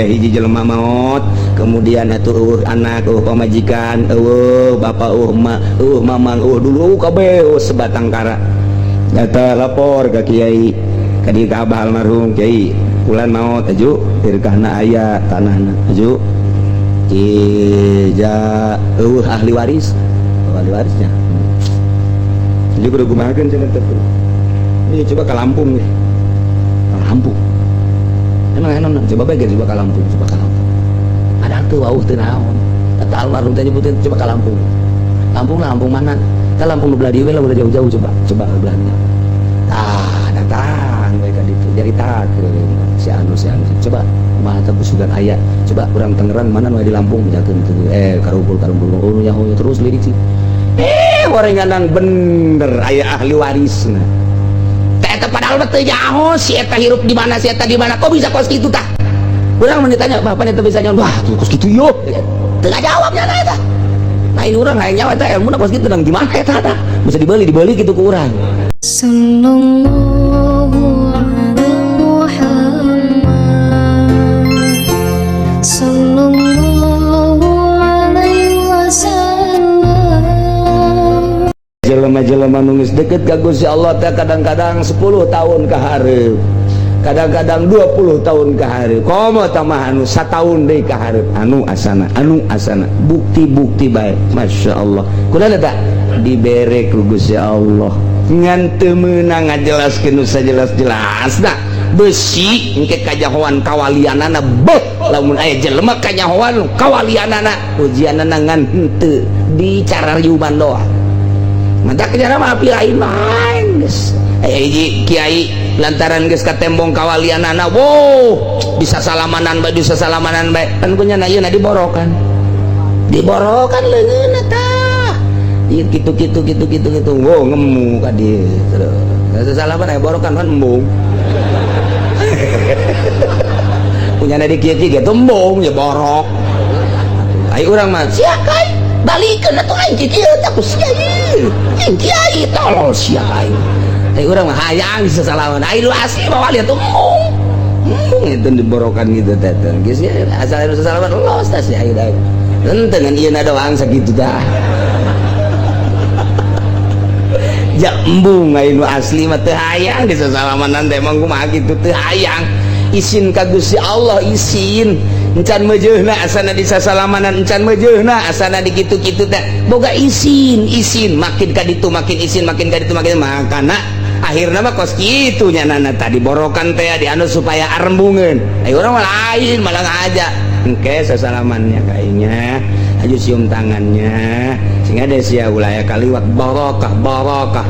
hiji jelema maut kemudian atuh anak pamajikan bapak emak mamang dulu kabeh sebatang kara nyata lapor ke kiai ka dieu ka abah almarhum kiai ulan maut aju dirkahna aya tanahna aju ja ahli warisnya jadi kudu gumakeun cenah teh ini coba ke Lampung nih emang coba bagian coba ke Lampung ada tuh wauh teu naon eta almarhum teh nyebutin coba ke Lampung mana ka Lampung belah dieu lah udah jauh-jauh coba belahnya datang mereka ditu jaritakeun si anu coba kumaha teh busugan aya coba urang Tangerang mana nu di Lampung jakeun teu karumpul nyaho terus lirik sih gorenganan bener aya ahli warisna eta padahal teu nyaho si eta hirup di mana si eta di mana kok bisa kos kitu tah urang mun ditanya bapak eta bisa nyaho wah kos kitu yo teu ngajawabnya eta lain urang hayang nyawa eta ilmu kos kitu nang gimana eta tah bisa dibeli kitu ku urang sallallahu alaihi Muhammad sallallahu alaihi wasallam jelema-jelema nu geus deukeut ka Gusti Allah teh kadang-kadang 10 tahun ka hareup kadang-kadang 20 tahun ka hareup komo tamah anu sataun deui ka hareup anu asana bukti-bukti bae masyaallah kunaon eta dibere ku Gusti Allah ngan teu meunang ngajelaskeun nu sajelas-jelasna besi engke kajahoan kawalianana beuh lamun aya jelema kajahoan kawalianana ujianana ngan henteu dicarariuman doang mata kenyana mah api lain geus hiji kiai lantaran geus katembong kawalianana wow bisa salamanan bae kan kunyana ieu diborokan leungeunna tah ieu kitu wow ngemu ka dieu terus salaman aya borokan kan embung punyana di kieu ge tembong ya borok ai urang mah sia kai balikeun atuh aing kieu teh ku sia ieu kiai tolol sia aing ai urang mah hayang bisa salaman ai lu asli bawa lihat embung itu diborokan gitu teh geus asal nu salaman los tah sia aing da henteu ngan ieu na doang sakitu tah ya embung aing nu asli mah teu hayang disasalaman teh emang kumaha kitu teu hayang isin ka Gusti Allah isin encan mejeuna asana disasalamanan encan mejeuna asana di kitu-kitu teh boga isin makin ka ditu makin isin makin ka ditu makin makana akhirna mah kos kitu nyanana tadi borokan teh di anu supaya arembungeun ai urang mah lain malah ngajak engke sasalamannya kayaknya aju cium tangannya sehingga ada sia ulaya kaliwat barokah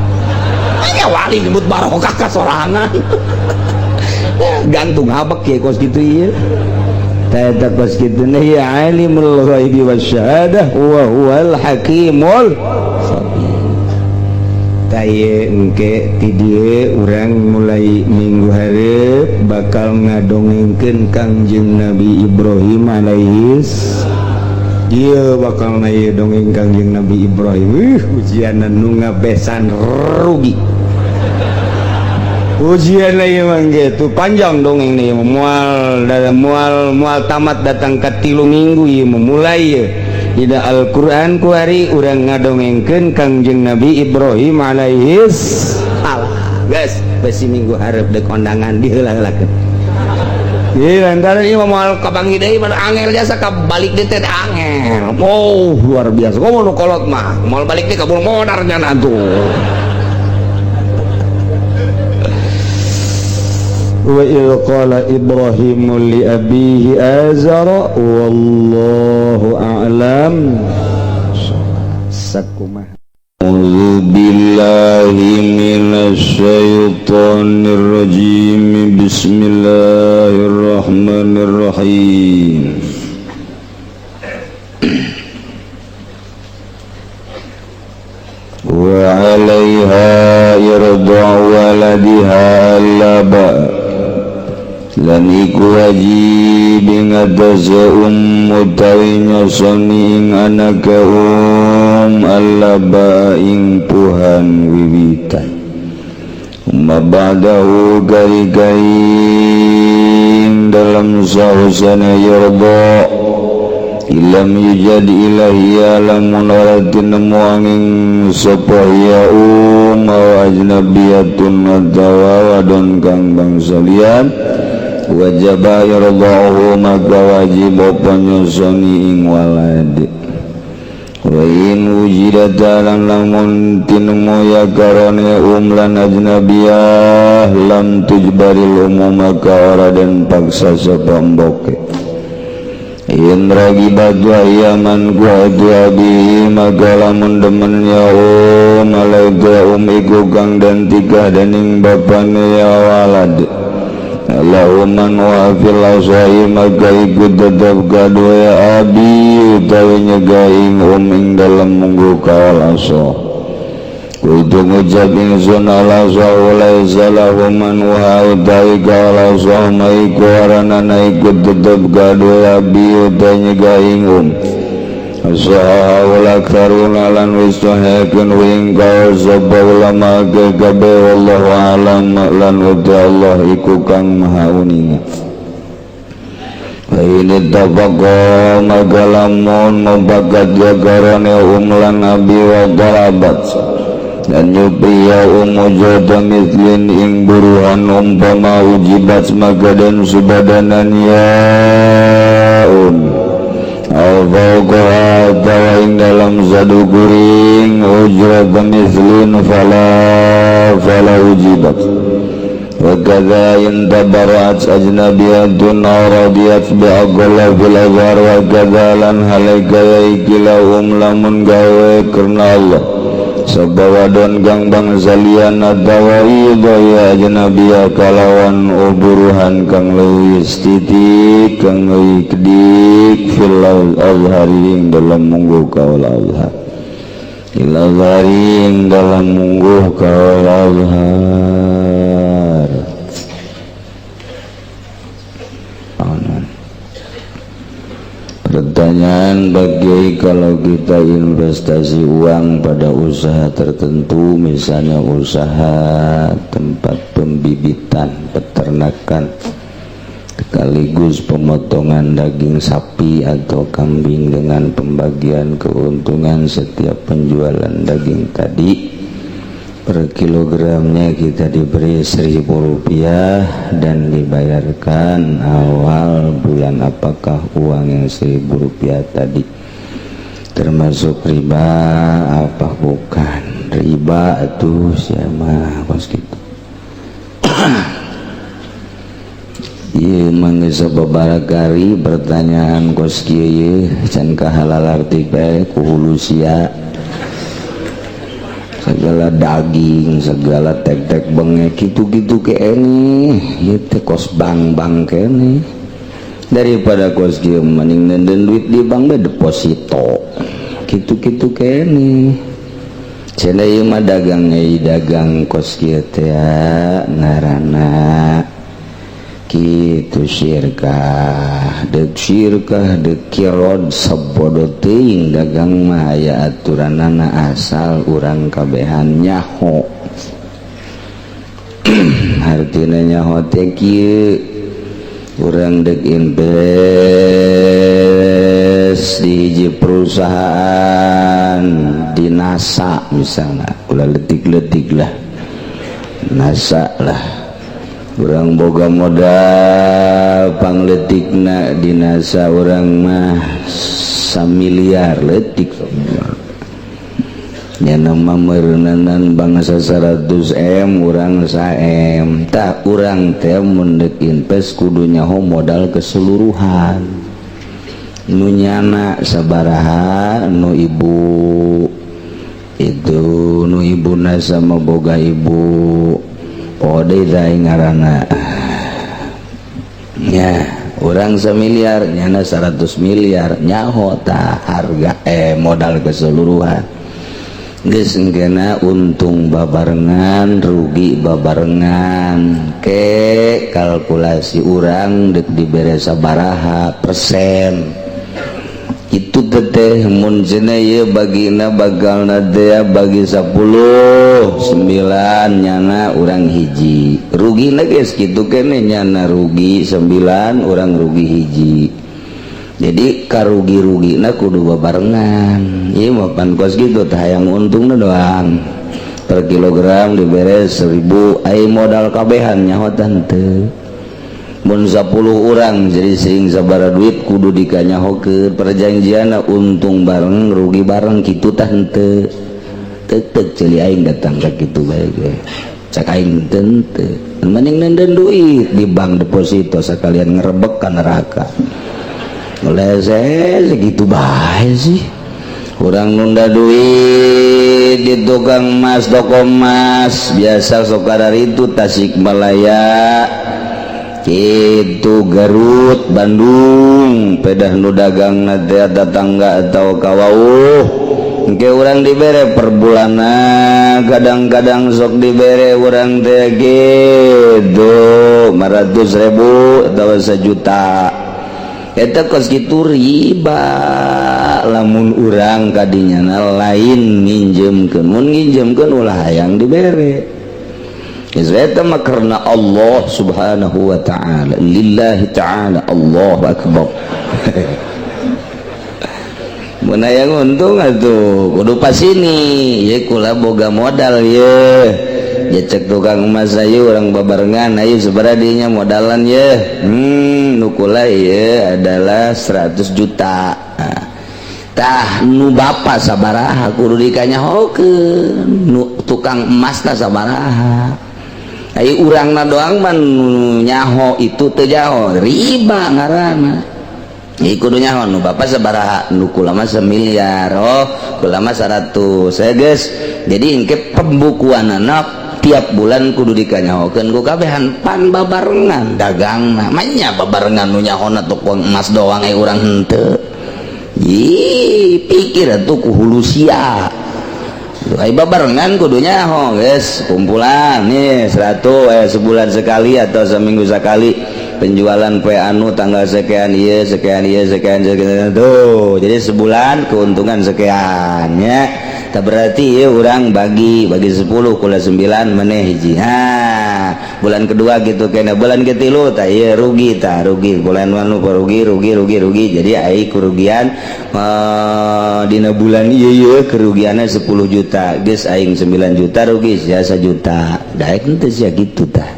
hanya wali nyebut barokah ka sorangan gantung habak ya kos gitu ieu tata kos gitu ya alimul ghaibi wasyahadah wa huwal hakimul sabir taye engke ti dieu urang mulai minggu hareup bakal ngadongengkeun Kangjeng Nabi Ibrahim alaihis dia bakal naya dongeng Kangjeng Nabi Ibrahim ujian nu ngabesan rugi ujian ieu mah gitu panjang dongeng nih mual tamat datang ka 3 minggu ieu mulai ieu dina Al-Qur'an ku hari urang ngadongengkeun Kangjeng Nabi Ibrahim alaihis salam geus besi minggu hareup deuk kondangan diheula-heulakeun iya lantaran ini mau kabangi deui mah angel jasa ka balik deui teh angel luar biasa komo nu kolot mah mau balik deui kabul modar nya atuh wa idh qala Ibrahim li abihi azara wallahu a'lam sakumah a'udzu billahi minasy syaithanir rajim bismillahirrahmanirrahim wa 'alaiha yarda'u waladiha laba lan iku wajib ngadasa utawinya sani ing anaka allaba ing Tuhan wiwitan mabadahu gari-gari ing dalam sahusana yarda ilam yujad ilahiya lamun waratin nemu angin sopahya wa ajnabiyatun atawa wadon kang bangsa liyan wajaba yardahu maka wajib apa nyosoni ing walad wa in wujidat lan lamun tinemu ya karone lan ajnabiyah lam tujbaril maka ora den paksa sapa mboke in ragi batu ayaman kuatu abi maka lamun demennya malaika iku kang dan tiga dening bapane ya walad Allahumman wa fil asai maka ikut tetap kadua ya abi utawi nyegaing ing dalam munggu kawal aso kudu ngucap ingsun ala sawalai salahuman wa utawi kawal aso maiku waranana ikut tetap kadua ya abi utawi nyegaing Asahawala karuna lan wisnuhekun wingkau sabba ulama kekabe wallahu alam lan uti Allah iku kang maha uninga ini tafaqo maka lamun membakat jagarane lan abi wa darabat dan nyupriya umujada mislin ing buruhan umpama ujibat maka dan subadanan yaun al-fawqaha tawain dalam zadu kuring ujrat mislin fala ujibat wa kadha intabarat ajnabiyatun radiyat bi'aqalla fil azhar wa kadha lan halika yaikilahum lamun gawe karena Allah sabawadon gang bangsa liyan atawa idaya ajnabiyah kalawan uburuhan kang lewis titik kang lewis kedik fil azharing dalam munggu kaul azhar fil azharing dalam munggu kaul azhar. Pertanyaan bagi kalau kita investasi uang pada usaha tertentu, misalnya usaha tempat pembibitan peternakan sekaligus pemotongan daging sapi atau kambing dengan pembagian keuntungan setiap penjualan daging tadi, per kilogramnya kita diberi Rp1.000 dan dibayarkan awal bulan. Apakah uang yang Rp1.000 tadi termasuk riba apa bukan? Riba itu siapa kos gitu. Iya mangga sababarakari pertanyaan kos kieu can kahalal arti bae ku hulu sia segala daging segala tek-tek bengek gitu-gitu kene ieu teh kos bang kene daripada kos kieu mending nenden duit di bank bae deposito gitu-gitu kene cenah ieu mah dagang kos kieu teh ngaranna kitu syirkah dek kirod sabodo teuing dagang mah aya aturanana asal urang kabehan nyaho artina nyaho teh kieu urang dek invest di hiji perusahaan di NASA misalnya ulah letik lah NASA lah urang boga modal pangletikna di NASA urang mah 1 miliar letik nyana mameureunan bangsa 100M urang 1M tak urang teh mun deuk invest kudu nyaho modal keseluruhan nu nyana sabaraha nu ibu itu nu ibuna sama boga ibu ode daing ngaranna nya urang 1 miliar nyana 100 miliar nyaho ta harga modal keseluruhan geus engkena untung babarengan rugi babarengan ke kalkulasi urang dek dibere sabaraha persen itu teteh mun cenah ieu bagina bagalna teh bagi 10 9 nyana urang hiji rugina geus kitu keneh nyana rugi 9 urang rugi hiji jadi karugi-rugina kudu babarengan ieu mah pan kos kitu teh hayang untungna doang per kilogram dibere 1000 ai modal kabehan nyahotan teu mun 10 orang jadi sing sabara duit kudu dikanyahokeun perjanjianna untung bareng rugi bareng kitu tah henteu teu ceuli aing datang ka kitu bae ge cak aing teu mending nenden duit di bank deposito sakalian ngerebek ka neraka oleh saya segitu bae sih urang nunda duit di tukang emas toko emas biasa sokadar itu Tasikmalaya itu Garut Bandung pedah nu dagang teh tetangga atau kawauh engke urang dibere per bulanna kadang-kadang sok dibere urang teh gitu 500.000 atau 1 juta eta kos kitu riba lamun urang kadinyana lain nginjemkeun mun nginjemkeun ulah hayang dibere Izreta mah karena Allah subhanahu wa ta'ala lillahi ta'ala Allahu akbar mun hayang untung atuh kudu pasini ye kula boga modal ye cek tukang emas ayeuna urang babarengan ayeuna sabaraha dinya modalan ye nu kula ye adalah 100 juta tah nu bapa sabaraha kudu dikanyahokeun nu tukang emas tah sabaraha ai urangna doang mah nyaho itu teu jaho riba ngaranna ieu kudu nyaho nu bapa sabaraha nu kula mah 1 miliar oh kula mah 100 saya geus jadi engke pembukuanna tiap bulan kudu dikanyahokeun ku kabehan pan babarengan dagangna manya babarengan nu nyahona tukang emas doang ai urang henteu ih pikir atuh ku hulu sia ai babarengan kudu nyaho geus kumpulan nih 100 sebulan sekali atau seminggu sekali penjualan anu tanggal sekian ieu sekian tuh jadi sebulan keuntungan sekian ya tak berarti ya urang bagi 10 kula 9 maneh hiji bulan kedua gitu kena bulan ketilu tah ieu rugi bulan anu rugi jadi ai kerugian dina bulan ieu kerugianna 10 juta geus aing 9 juta rugi sia 1 juta daek henteu sia kitu tah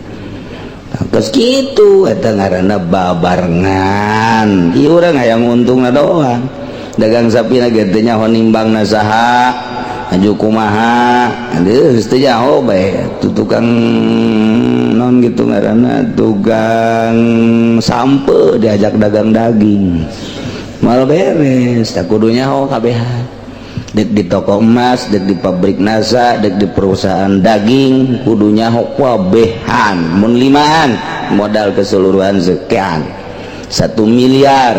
terus gitu eta ngaranna babarengan ieu urang hayang untungna doang dagang sapina ge teu nyaho nimbangna saha aju kumaha geus teu nyaho bae tukang non gitu ngaranna tukang sampe diajak dagang daging mal beres tak kudu nyaho kabehan dek di toko emas dek di pabrik nasa dek di perusahaan daging kudu nyaho kabehan mun 5an modal keseluruhan sekian 1 miliar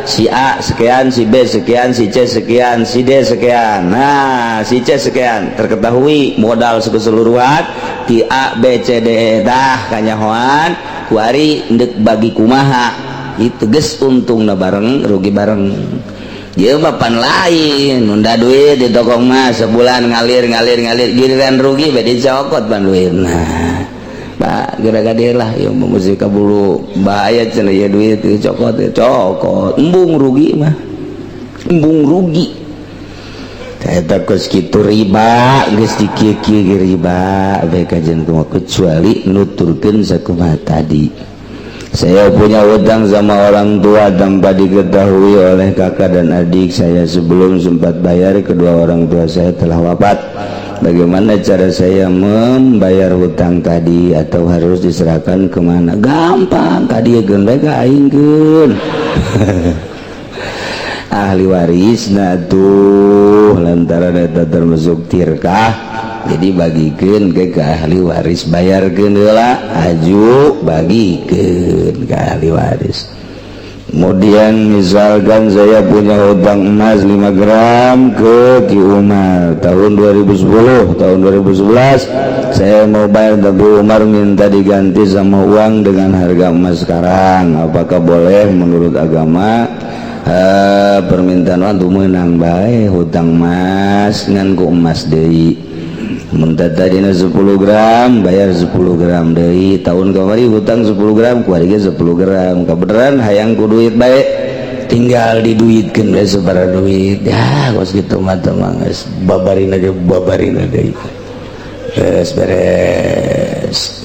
si A sekian si B sekian si C sekian si D sekian nah si C sekian terketahui modal keseluruhan ti A B C D E tah kanyahoan kuari ndek bagi kumaha itu geus untungna bareng rugi bareng ieu mah pan lain nunda duit di toko emas sebulan ngalir giliran rugi bae dicokot pan duitna Pak gara-gara lah yang memusi kabulu bahaya cenah ya duit cokot embung rugi mah embung rugi eta kos kitu riba geus dikieu-kieu riba bae kajian kumaha kecuali nuturkeun sakumaha tadi saya punya hutang sama orang tua tanpa diketahui oleh kakak dan adik saya sebelum sempat bayar kedua orang tua saya telah wafat bagaimana cara saya membayar hutang tadi atau harus diserahkan kemana gampang kadiegeun bae aingkeun ahli warisna tuh lantaran eta termasuk tirkah jadi bagikeun ke ahli waris bayarkeun heula aju bagikeun ke ahli waris kemudian misalkan saya punya hutang emas 5 gram ke Ki Umar tahun 2010 tahun 2011 saya mau bayar tapi Umar minta diganti sama uang dengan harga emas sekarang apakah boleh menurut agama permintaan waktu menang baik hutang emas ngan ku emas deui mun tadina 10 gram bayar 10 gram deui tahun kamari hutang 10 gram ku ari 10 gram kabeneran hayang ku duit baik tinggal diduitkeun bae sabaraha duit ya geus kitu mah teh mah geus babarina deui geus beres.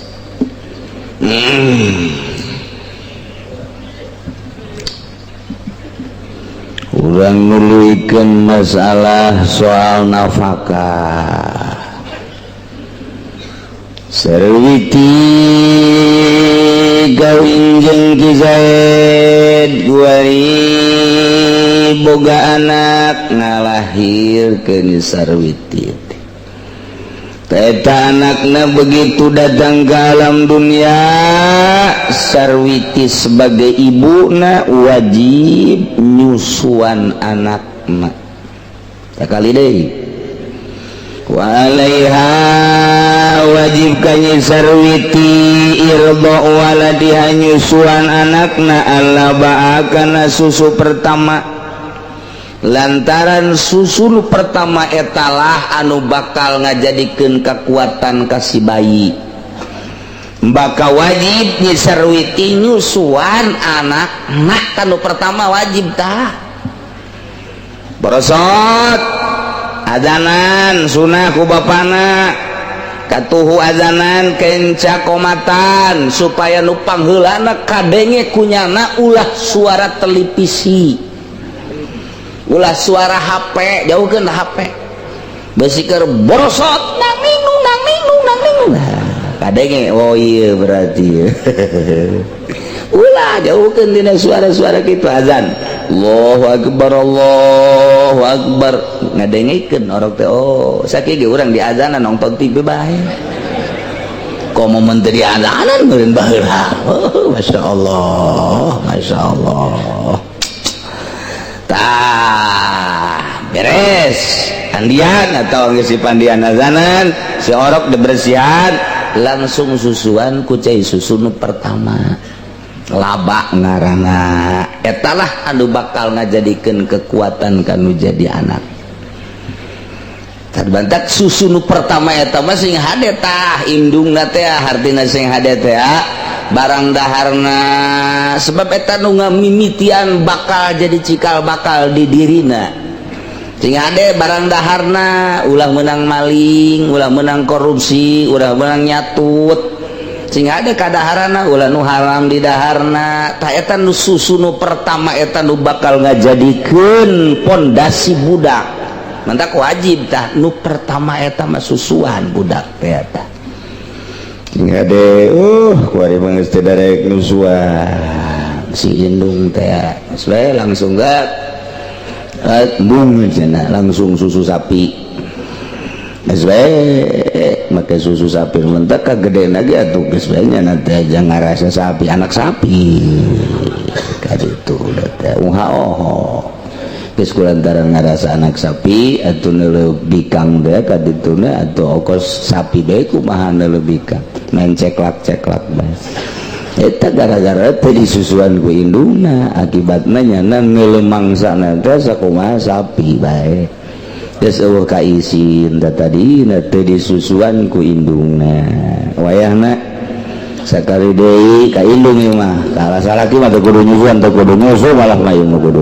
Urang nuluikeun masalah soal nafkah sarewiti gawin jeung Ki Zaid guari boga anak ngalahirkeun sarewiti eta anakna begitu datang ke alam dunia sarwiti sebagai ibuna wajib nyusuan anakna sakali deui wa alaiha wajib kanyi sarwiti irba waladiha nyusuan anakna Allah ba'akana susu pertama lantaran susu pertama etalah anu bakal ngajadikeun kekuatan kasih bayi maka wajib nyisarwiti nyusuan anak kanu pertama wajib tah borosot adanan sunah ku bapana katuhu azanan kenca komatan supaya nu pangheulana kadenge kunyana ulah suara televisi ulah suara HP jauhkeun HP beusi keur borosot nang minung nah kadenge oh iya berarti ulah jauhkeun dina suara-suara kitu azan Allahu akbar ngadengikeun orok teh oh sakieu ge urang di azanan nonton TV bae komo menteri azanan meureun baheula oh masyaallah tah beres pandian atau ngisi pandian azanan si orok dibersihan langsung susuan ku cai susu nu pertama laba ngaranna etalah anu bakal ngajadikeun kekuatan kanu jadi anak terbantak susu nu pertama eta mah sing hade tah indungna teh hartina sing hade teh barang daharna sebab eta nu ngamimitian bakal jadi cikal bakal di dirina sing ade barang daharna ulah menang maling ulah menang korupsi ulah menang nyatut sing ade kadaharana ulah nu haram di daharna tah eta nu susu nu pertama eta nu bakal ngajadikeun pondasi budak mantak wajib tah nu pertama eta mah susuan budak teh eta ngade kuari geus teh darek nusuan si indung teh sebae langsung gak bung cenah langsung susu sapi sebae make susu sapi mentek kagedena ge atuh geus bae nya teh aja ngarasa sapi anak sapi kaditu teh oh geus kulantaran ngarasa anak sapi atuh lebih kang teh kadituna atuh ongkos sapi bae kumaha lebih kang main ceklak bae eta gara-gara teh disusuan ku indungna akibatna nyana ngeuleummangsana teh sakumaha sapi bae geus eueuh kaisin tadina teh disusuan ku indungna wayahna sakali deui ka indung ieu mah salah salaki mah teu kudu nyusuan teu kudu nyusu malah mah ieu kudu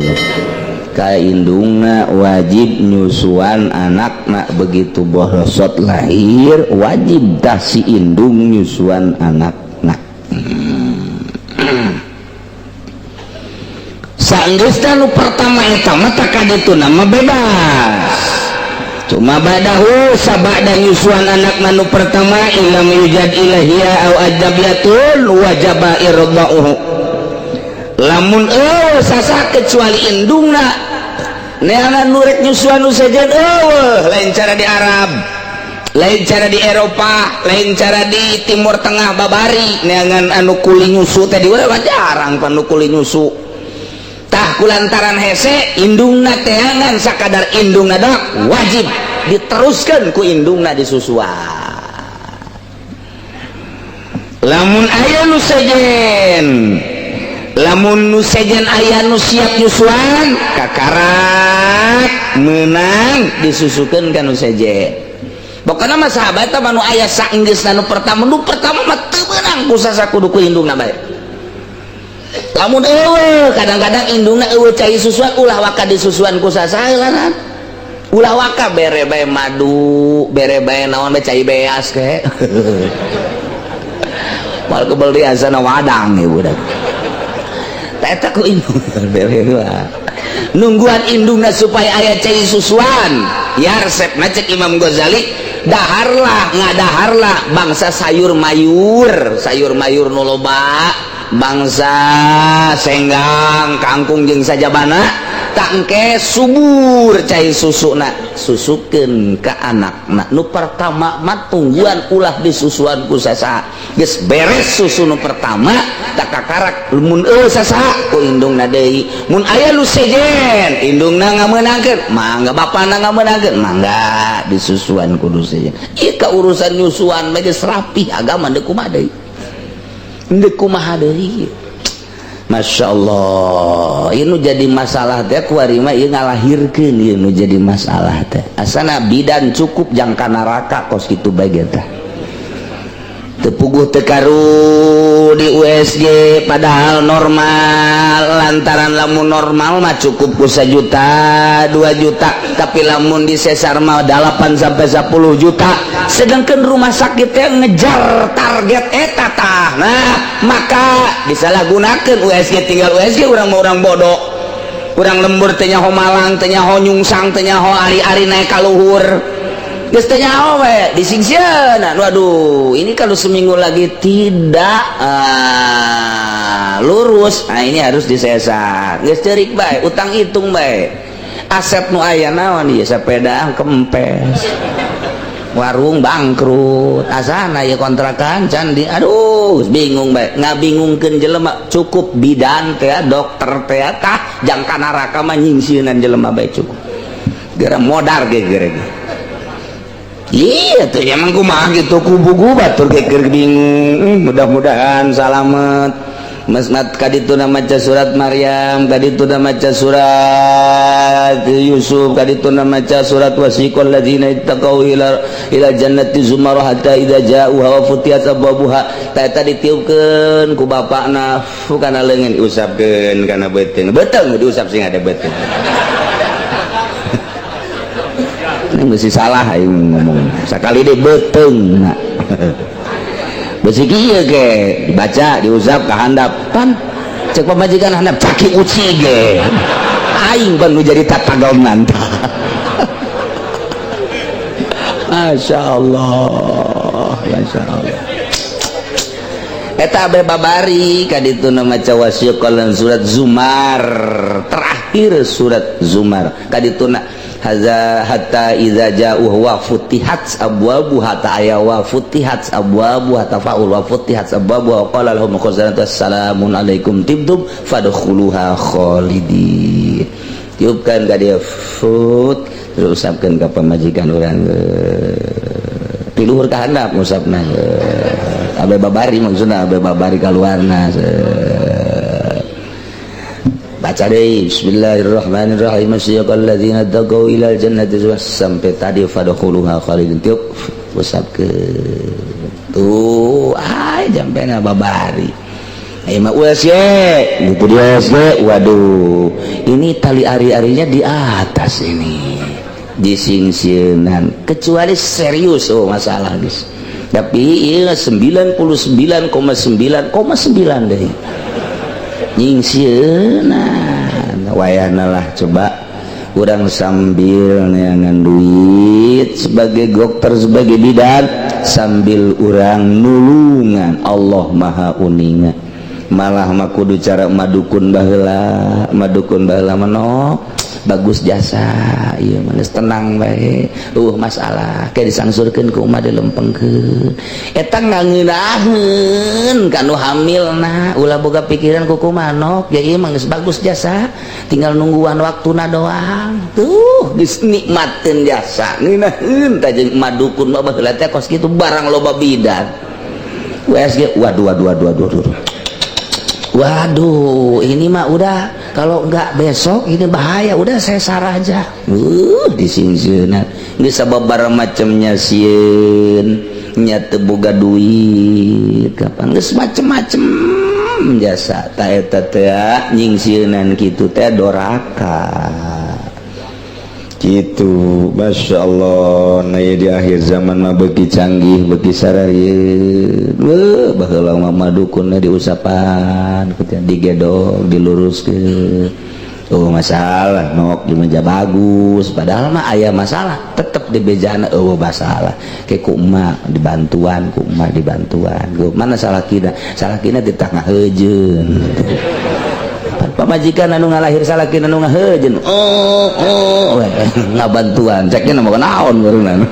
ka indungna wajib nyusuan anakna begitu borosot lahir wajib dah si indung nyusuan anakna saenggeusna nu pertama eta mah teh kaditu nama bebas cuma badahu sabada nyusuan anakna nu pertama ilam yujad ilahia au ajabiatun wajaba irdauhu lamun sasa kecuali indungna neangan nurek nyusuan nu sajen lain cara di Arab lain cara di Eropa lain cara di Timur Tengah babari neangan anu kuli nyusu tadi udah jarang panu kuli nyusu tah kulantaran hese indungna teangan sakadar indungna dak wajib diteruskan ku indungna disusuan lamun aya nu sajen lamun nu sejen aya nu siap nyusuan kakarak menang disusukeun ka nu sejen. Pokona mah sahabat mah nu aya saenggeusna nu pertama mah teu meunang ku sasa kudu ku indungna bae. Lamun eueuh kadang-kadang indungna eueuh cai susuan ulah waka disusuan ku sasa heulanan. Ulah waka bere bae madu, bere bae naon bae cai beas ke. Mal kebel diasana wadang ieu budak. Eta ku indung bere nungguan indungna supaya aya cai susuan. Ya resepna cek Imam Ghazali daharlah ngadaharlah bangsa sayur mayur nu loba, bangsa senggang kangkung jeung sajabana tak engke subur cai susuna susukeun ka anakna. Nu pertama mah tungguan ulah disusuan ku sasa geus beres susu nu pertama tak kakarak mun sasa ku indungna deui. Mun aya nu sejen indungna ngameunangkeun mangga bapana ngameunangkeun mangga disusuan kudu sejen. Ieu ka urusan nyusuan mah geus rapih agama deuk kumaha deui. Deuk kumaha deui. Masya Allah, ini jadi masalah teh kuari mah ieu ngalahirkeun ieu nu jadi masalah teh. Asana bidan cukup jangka neraka kos kitu bae teh. Teu puguh teu karu di USG padahal normal, lantaran lamun normal mah cukup ku 1 juta 2 juta, tapi lamun di sesar mah 8 sampai 10 juta. Sedangkan rumah sakit teh ngejar target eta tah. Nah, maka disalahgunakeun USG, tinggal USG urang mah urang bodoh. Urang lembur teh nyaho malang, teh nyaho nyungsang, teh nyaho ari-ari naik ka luhur. Geus teh nyaho we disingseun. Waduh, ini kalau seminggu lagi tidak lurus, nah ini harus disesar. Geus ceurik bae, utang hitung bae. Aset nu aya naon ieu sepeda kempes. Warung bangkrut, asana ya kontrakan candi, aduh bingung bae, ngabingungkeun jelema. Cukup bidan teh, dokter teh tah jangka neraka mah nyingsieunan jelema bae cukup. Gara modar ge gara. Iya tuh emang kumaha gitu kubu-kubu batur ge keur bingung. Mudah-mudahan salamet. Masnad kadituna maca surat Maryam, kadituna maca surat Yusuf, kadituna maca surat wasiqal ladzina ittaqau ila jannati zumar hatta idza ja'uha wa futiyat abwabuha. Eta ditiupkeun ku bapakna kana leungeun diusapkeun kana beuteung. Beuteung diusap sing ada beuteung. Ini mesti salah aing ngomong. Sakali deui beuteung. Besi kieu ge dibaca diusap ka handap pan cek pamajikan handap caki uci ge aing pan nu jadi tatagaonan tah. Masya Allah, Masya Allah. Eta abe babari kadituna maca wasiqal surat Zumar, terakhir surat Zumar kadituna hatta idza ja'u wa futihat abwabu hatta aya wa futihat abwabu hatta faul wa futihat abwabu wa qala lahum khazanatu assalamun alaikum tibtum fadkhuluha khalidin. Tiupkan ka dia fut terus usapkeun ka pamajikan urang di luhur ka handap ngusapna abe babari maksudna abe babari kaluarna. Baca deh Bismillahirrahmanirrahim asyaqal ladzina taqau ilal jannati sampai tadi fadkhuluha khalidin. Tiup usapkeun tuh ai jampena babari ai mah USG gitu dia USG. Waduh ini tali ari-arinya di atas ini disingsieunan kecuali serius masalah guys. Tapi ieu 99,9,9 deh nyingsieunan wayahna lah. Coba urang sambil neangan duit sebagai dokter sebagai bidan sambil urang nulungan Allah maha uninga malah mah kudu cara madukun baheula menok bagus jasa ieu mah tenang bae. Masalah kayak disangsurkeun ku umat dilempengkeun eta ngangeunaheun kanu hamilna ulah boga pikiran ku kumanok ya ieu mah geus bagus jasa tinggal nungguan waktuna doang tuh geus nikmatkeun jasa ngeunaheun tah jeung madukun mah baheula teh kos kitu barang loba bidan USG. Waduh waduh ini mah udah kalau enggak besok ini bahaya, udah sesar aja. Disingseunat geus sababaraha macemnya sieun nya teu boga duit kapan geus macem-macem jasa ta eta teh nyingsieunan kitu teh doraka gitu. Masya Allah, nah ya di akhir zaman mah beki canggih, beki sararieun, baheula mah dukunna diusapan, digedog, diluruskeun. Oh masalah, nok di meja bagus, padahal mah aya masalah, tetep di bejana eueuh masalah. Kayak ku emak dibantuan, ku emak dibantuan. Mana salakina? Salakina ditangaheujeun. Pamajikan anu ngalahir salakina anu ngaheujeun. Ngabantuan, ceknya nama naon barunan.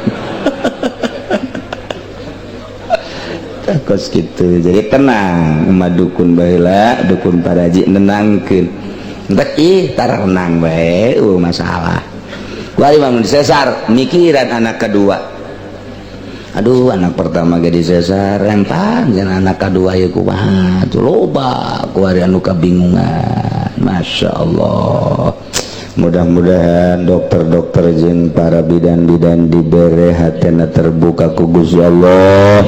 Kos gitu. Jadi tenang, emak dukun baheula, dukun paraji nenangkeun. Entek ih tara renang bae, masalah. Wali bangun sesar, mikiran anak kedua. Aduh, anak pertama ge disesar rempang, jeung anak kedua ye kumaha? Loba ku ari anu kabingungan. Masya Allah. Mudah-mudahan dokter-dokter jeung para bidan-bidan dibere hatena terbuka ku Gusti Allah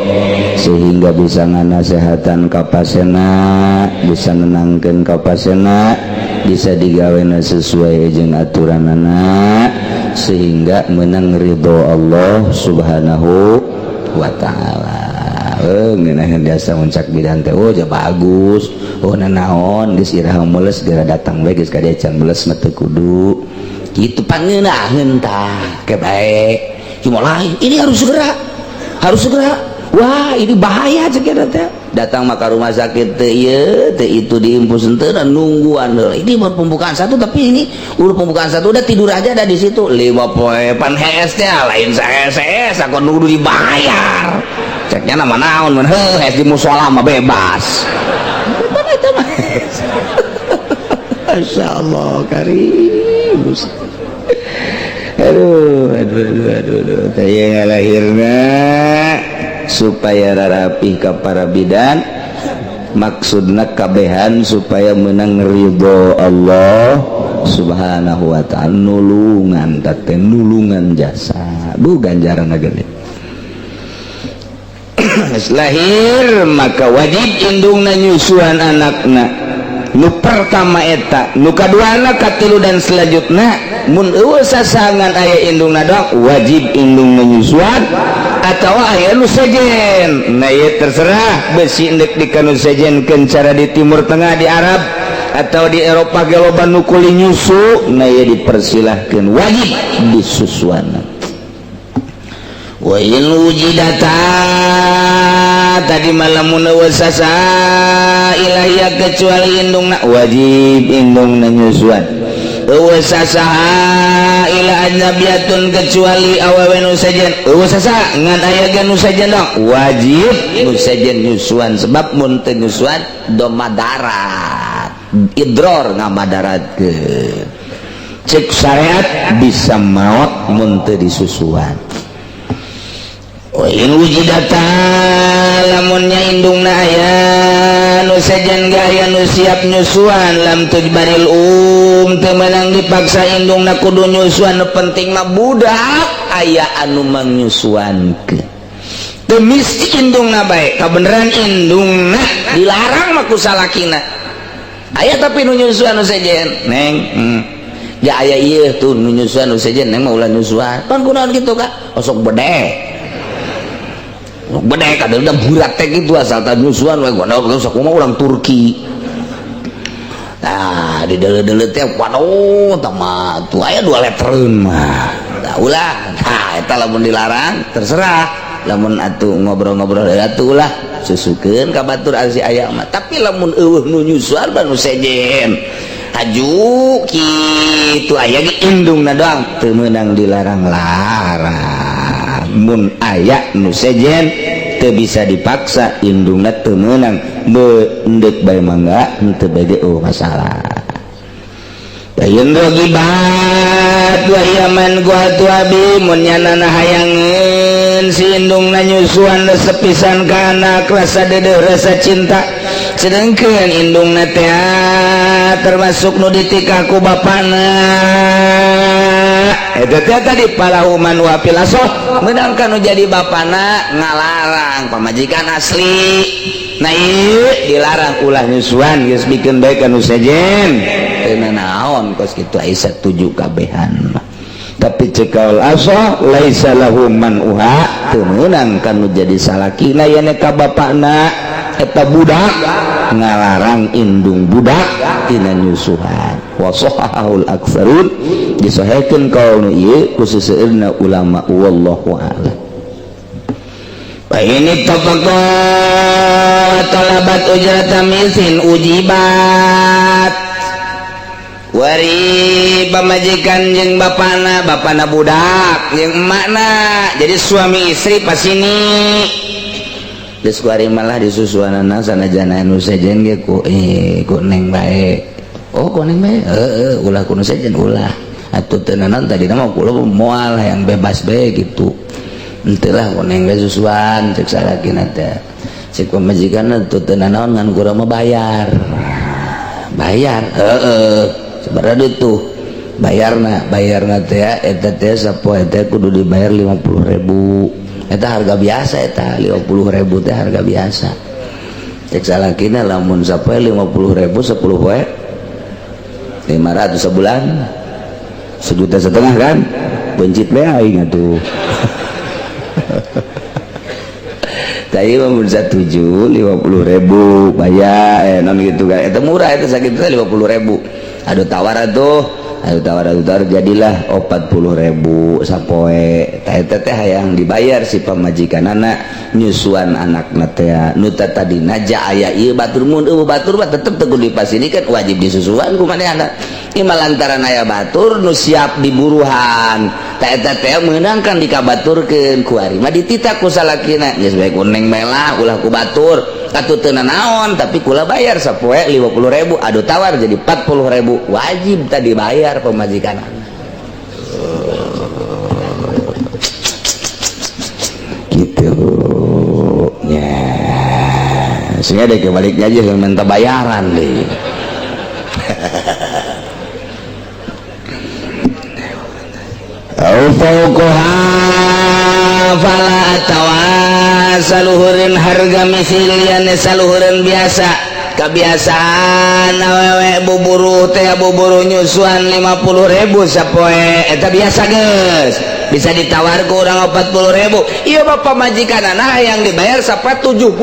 sehingga bisa nganasehatan ka pasena, bisa nenangkeun ka pasena, bisa digawena sesuai jeung aturanana sehingga menang ridho Allah Subhanahu wa ta'ala. Ngeunah biasa muncak bidan teh ja bagus. Nanaon geus iraha meuleus geura datang we geus ka dia can meuleus mah teu kudu. Kitu pangeunahkeun tah ke bae. Cuma lain ini harus segera. Harus segera. Wah, ini bahaya ceuk eta teh. Datang mah ka rumah sakit teh ieu teh itu diimpus teu nungguan. Ini baru pembukaan satu tapi ini udah pembukaan satu udah tidur aja ada di situ. 5 poe pan HS teh lain saes aku kudu dibayar. Ceknya nama naon mun HS di mushola mah bebas. Masya Allah karim. Aduh saya ngalahirna supaya rarapih ka para bidan, maksudna kabehan supaya menang ridho Allah Subhanahu wa ta'ala. Nulungan teh nulungan jasa duh ganjaran gede. Lahir maka wajib indungna nyusuan anakna. Nu pertama eta, nu kaduana, katilu dan selanjutnya mun eueuh sasangan aya indungna doang wajib indung menyusuan atau aya nu sejen. Nah ieu terserah besi endek di kanu sejenkeun cara di Timur Tengah di Arab atau di Eropa ge loba nu kuli nyusu. Nah ieu dipersilahkeun wajib disusuan. Wa in wujidata tadi malamun wasasa ilahia kecuali indungna wajib indungna nyusuan. Wasasa ila annabiatun kecuali awewe nu sajen. Wasasa ngan aya ge nu sajen dong wajib nu sajen nyusuan sebab mun teu nyusuan do madarat idror ngamadaratkeun. Cek syariat bisa maot mun teu disusuan. In wujidata lamunnya indungna aya nu sajen gaya nu siap nyusuan lam tujbaril teu meunang dipaksa indungna kudu nyusuan. Nu penting mah budak aya anu mangnyusuankeun teu mesti indungna bae kabeneran indungna dilarang mah ku salakina. Aya tapi nu nyusuan nu sajen neng ya aya ieu tuh nu nyusuan nu sajen neng mah ulah nyusuan pan kunaon kitu ka osok bede bedek ada udah burat teh gitu asal tak nyusuan we gua usah kumaha urang Turki. Nah di dele-dele teh waduh tama tuh aya 2 letreun mah da ulah. Nah eta lamun dilarang terserah lamun atuh ngobrol-ngobrol atuh ulah susukeun ka batur asi aya mah. Tapi lamun eueuh nu nyusuan nu sejen aju kitu aya ge indungna doang teu meunang dilarang-larang. Mun aya nu sejen teu bisa dipaksa indungna teu meunang beundek bae mangga henteu bade masalah. Dayeun rogibat wa yaman gua tu abi mun nyanana hayangeun si indungna nyusuan sepisan ka anak rasa dedeuh rasa cinta sedengkeun indungna teh termasuk nu ditikaku bapana eta teh tadi palahuman wa filasoh menang kanu jadi bapana ngalarang pamajikan asli nah ieu dilarang ulah nyusuan geus bikeun bae kanu sejen teu naon kos kitu aya 7 kabehan tapi cekaul asa laisa lahu man uha teu meunang kanu jadi salakina yana ka bapana eta budak ngalarang indung budak tina nyusuhan wa sahahul aktsarun disahihkeun kaul nu ieu khusus seueurna ulama wallahu a'lam. Fa ini tafaqa talabat ujrata misin ujibat wari pamajikan jeung bapana budak jeung emakna jadi suami istri pas ini geus kuari malah disusuanana sanajana anu sejen ge ku neng bae oh ku neng bae ulah ku nu sejen ulah atuh teu naon tadina mah kula moal hayang bebas bae kitu henteu lah ku neng bae susuan cek salakina teh cek pamajikanna teu naon ngan kurang mah bayar seberapa tuh bayarna teh eta teh sapoe teh kudu dibayar 50.000 eta harga biasa eta 50.000 teh harga biasa cek salakina lamun sapoe 50.000 10 poe 500 sebulan 1,5 juta kan bencit bae aing atuh tadi mun 1,7 50.000 bayar non gitu kan eta murah eta sakitu 50.000 aduh tawar jadilah 40.000 sapoe eta teh hayang dibayar si pamajikanana nyusuan anakna teh nu tadina ja aya ieu batur mun batur mah tetep teu dipasinikan wajib disusuan ku manehna ieu lantaran aya batur nu siap diburuhan eta teh meunang kan dikabaturkeun ku ari mah ditita ku salakina geus bae ku neng melah ulah ku batur atuh teu naon tapi kula bayar sapoe 50.000 aduh tawar jadi 40.000 wajib tadi bayar pemajikanana gitu ya sehingga deh kebaliknya aja yang minta bayaran deh Fauqoha fala tawa saluhurin harga misilian saluhurin biasa kebiasaan awewe buburu teh buburu nyusuan 50.000 sapoe eta biasa geus bisa ditawar ke orang 40.000 iya bapak majikanana yang dibayar sampai 75.000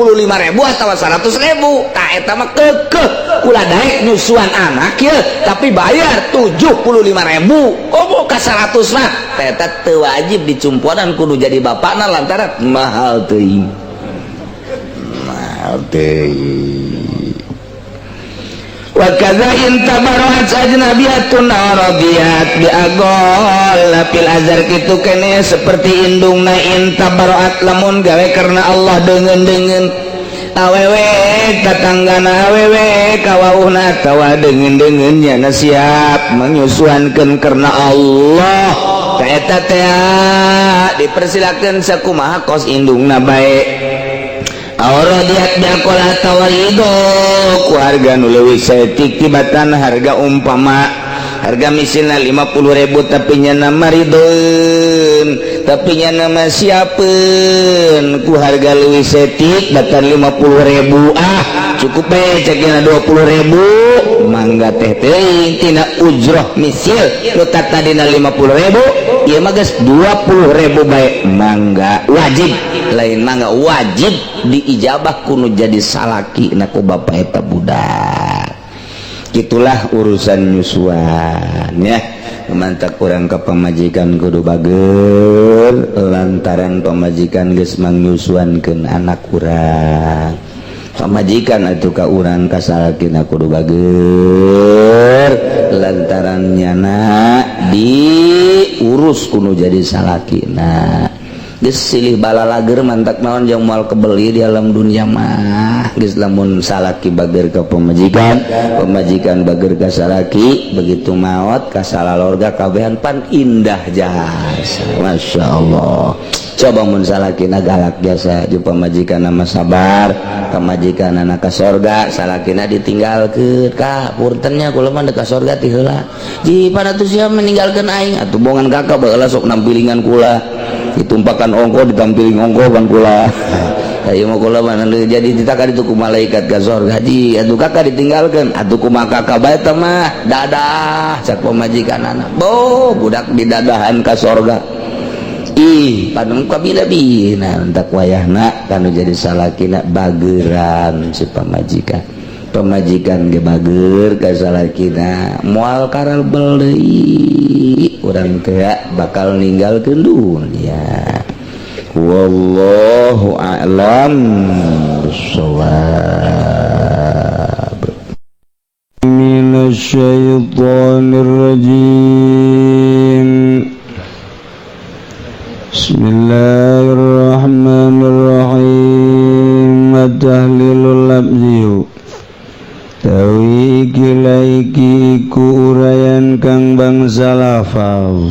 atau 100.000 tak eta mah kekeh ulah daek nyusuan anak ya tapi bayar 75.000 oh buka 100 mah eta teu wajib dicumponan kudu jadi bapakna lantaran mahal teuing wa kadza in tabarrat ajnabiyatun radiyat bi agol fil azar kitu kene seperti indungna in tabarrat lamun gawe karena Allah deungeun awewe tatanggana awewe kawauhna tawa deungeun nya siap menyusuankeun karena Allah ka eta teh dipersilakeun sakumaha kos indungna bae Auradiat biakola tawarido ku harga nu leuwih saeutik tibatan harga umpama harga misilna 50.000 tapi nya marideun tapi nya nama siapeun ku harga leuwih saeutik batan 50.000 cukup bae cekna 20.000 mangga teh teuing tina ujroh misil nu tadina 50.000 ieu mah geus 20.000 bae mangga wajib lain mangga wajib diijabah kuno jadi salaki naku bapak eta budak gitulah urusan nyusuan ya mantak kurang ke pemajikan kudu bageur lantaran pemajikan geus mangnyusuankeun anak urang pamajikan atuh ka urang ka salakina kudu bageur lantaran nyana diurus kuno jadi salakina geus silih bala lager mantak naon jeung moal kebeli di alam dunia mah geus lamun salaki bager ka pamajikan bager ka salaki begitu maot ka salalorga kabehan pan indah jasa masyaallah. Coba mun salakina galak biasa jeung pamajikan nama sabar pamajikan anak ka sorga salakina ditinggalkeun ka puntennya kula mah ka sorga ti heula ji pada tuh sia meninggalkeun aing atuh bongan kakak baheula sok nampilingan kula ditumpakan ongko ditampiling ongko ban kula ayo mah kula mah jadi ditaka ditu ku malaikat ka sorga ji atuh kakak ditinggalkeun atuh kumaha kakak bae teh mah dadah cak pamajikan anak bo budak didadahan ka sorga ih padung kabina-bina entak wayahna kanu jadi salakina bageran si pamajikan ge bager ka salakina moal karabel deui urang teh bakal ninggalkeun dunya wallahu a'lam bissawab. Minasyaitonir rajim. Bismillahirrahmanirrahim. Tahlilul labziyu tawi kilaiki ku urayan kang bangsa lafal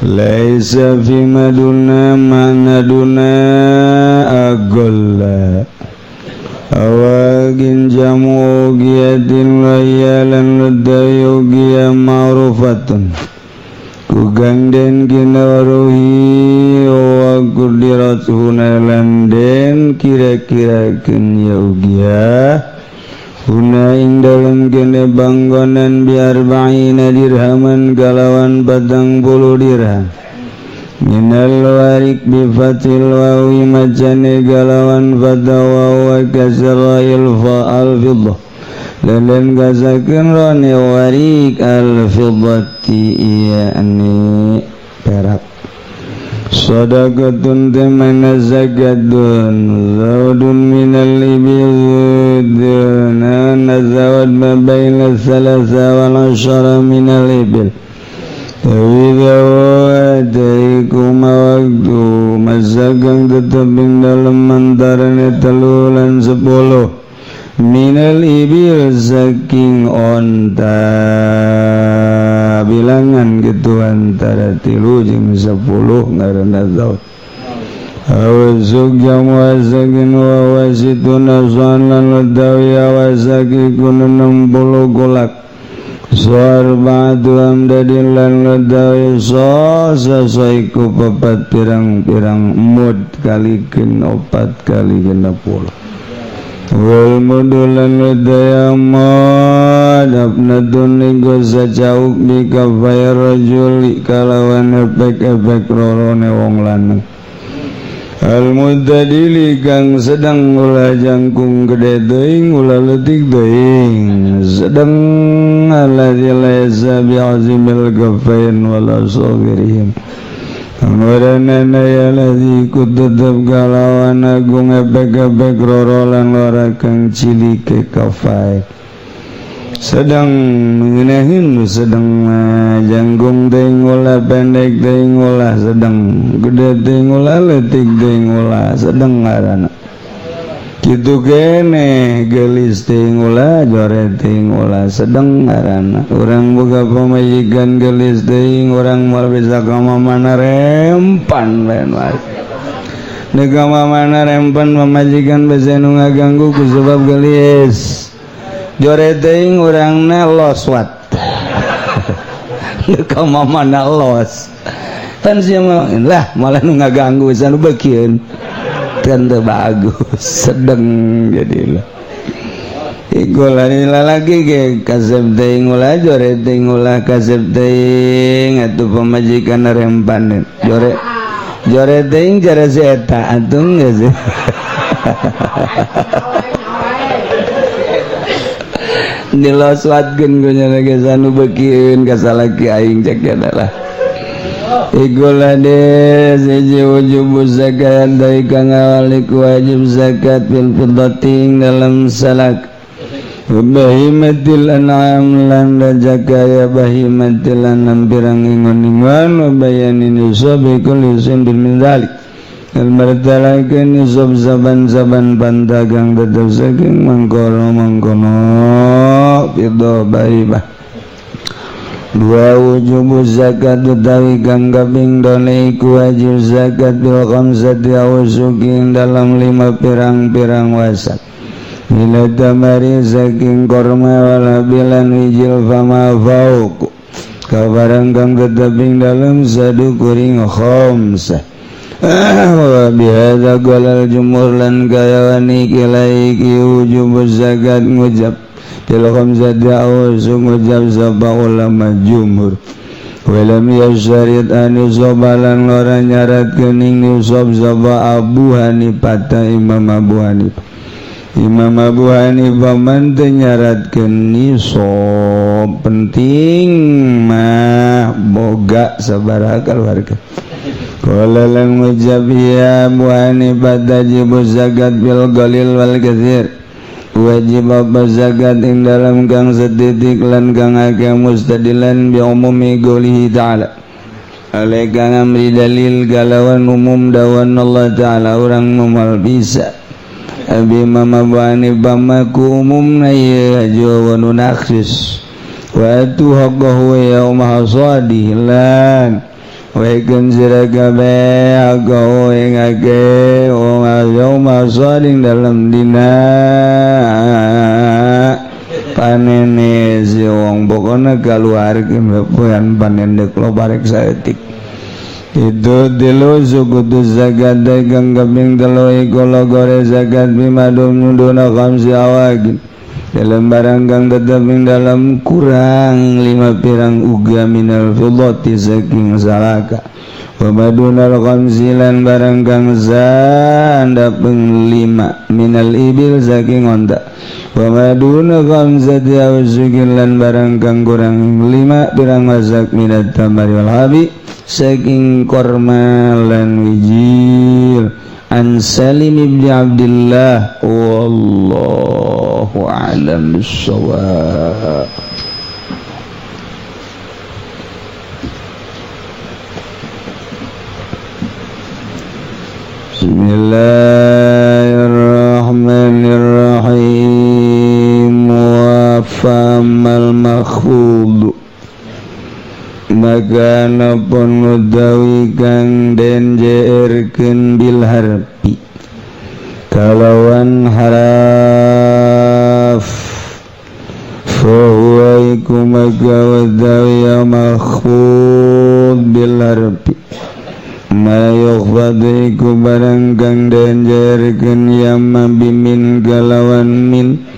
laisa fi maduna manaduna agolla awagin jamu giyatin layalan ladayugiya ma'rufatun kugangden kinawaruhi wa kudirat hunalanden kira-kira kenyaugia huna ing dalam kene banggonan biar ba'ina dirhaman galawan batang puluh dirham minal warik bifatil wawi majane galawan fatawa wa kasrail fa'al fiddah dan gazakeun rone warik al-fiddati yani perak sadaqatun temana zakatun zawdun minal ibil nazawad ma baina thalatha wal ashara minal ibil Tawidawadaikum waktu masagang tetap dalam mantarane telulan 10 minal ibil saking onta bilangan gitu antara 3 jeung 10 ngaranna zawd awazuk jamu wasakin wa wasitun asalan ladawi awasakikun 60 golak suar ba'du amdadin lan ladawi sasaiku 4 pirang-pirang mud kalikin 4 kali 60 wal mudulan ladaya mad abnatun nigo sacauk di kafai rajuli kalawan efek-efek rorone wong lanang al mudadili kang sedang ulah jangkung gede teuing ulah leutik teuing sedang alladzi laisa bi'azimil kafain wala saghirihim Warana ya ladzi kutetep kalawan agung ebek-ebek rorolan lora kang cilike kafai sedang mengenahin sedang janggung teuing ulah pendek teuing ulah sedang gede teuing ulah leutik teuing ulah sedang ngaranna kitu kene gelis teuing ulah jore teuing ulah sedang ngaranna urang boga pamajikan gelis teuing urang moal bisa ka mamana rempan lain wae nega mamana rempan pamajikan bese nu ngaganggu ku sebab gelis jore teuing urangna los wat nega mamana los pan sia mah lah malah nu ngaganggu sanu beukieun kan teu bagus sedeng jadilah Ikulani lalaki ke kasep teuing ulah jore teuing ulah kasep teuing atuh pamajikan rempan jore teuing cara si eta atuh geus diloswatkeun ku nya ge sanu beukieun ka salaki aing cek adalah Ikulade siji wujub zakat dari kang awalik wajib zakat fil fiddating dalam salak bahimatil an'am lan rajakaya bahimatil an'am pirang ingon-ingon wa bayanin yusobi kulli usin bil min dhalik al martalakan yusob saban-saban pantagang tetap saking mangkono pidho bahibah dua wujub zakat utawi kang kaping done iku wajib zakat bil khamsati awsukin dalam 5 pirang-pirang wasak bila tamari saking korma wala bilan wijil fama fauku kabarang kang tetaping dalam sadu kuring khamsah wa bihadza qalal jumhur lan kayawani kilaiki wujub zakat ngujab til khamsati awsu ngujab sapa ulama jumhur walam yasyarid anisobalan ora nyarat kening nisab sapa Abu Hanifah Imam Abu Hanifah Imam Abu Hanifah mante nyaratkeun nisab penting mah boga sabaraha keluarga. Qala lan mujabiya Abu Hanifah tajibu zakat bil qalil wal katsir. Wajib apa zakat ing dalam kang setitik lan kang akeh mustadilan bi umumi qoulihi ta'ala. Ale kang amri dalil galawan umum dawan Allah Ta'ala orang mumal bisa. Abi mama bani bamaku umumna ya jawa nakhsis wa atu haqqahu yaum hasadi lan wa ikan sirakabe haqqahu ing ake yaum hasadi dalam dina panene si wong pokona kaluarkeun poean panendek lo barek saeutik itu dilo sukutu zakat dagang kaping telu iku logore zakat bimadum nuduna khamsi awagin dalam barang kang tetap ing dalam kurang 5 pirang uga minal fiddati saking salaka wa madunal khamsi lan barang kang sandapeng 5 minal ibil saking onta wa maduna khamsati awsukin lan barang kang kurang 5 pirang wasak minat tamari wal habi saking korma lan wijil an Salim ibn Abdullah wallahu a'lam bissawab. Bismillahirrahmanirrahim wa famal makhfud maka napon utawi kang den jeerkeun bil harfi kalawan haraf fahuwa iku maka utawi makhfud bil harfi ma yukhfad iku barang kang den jeerkeun yamma bimin kalawan min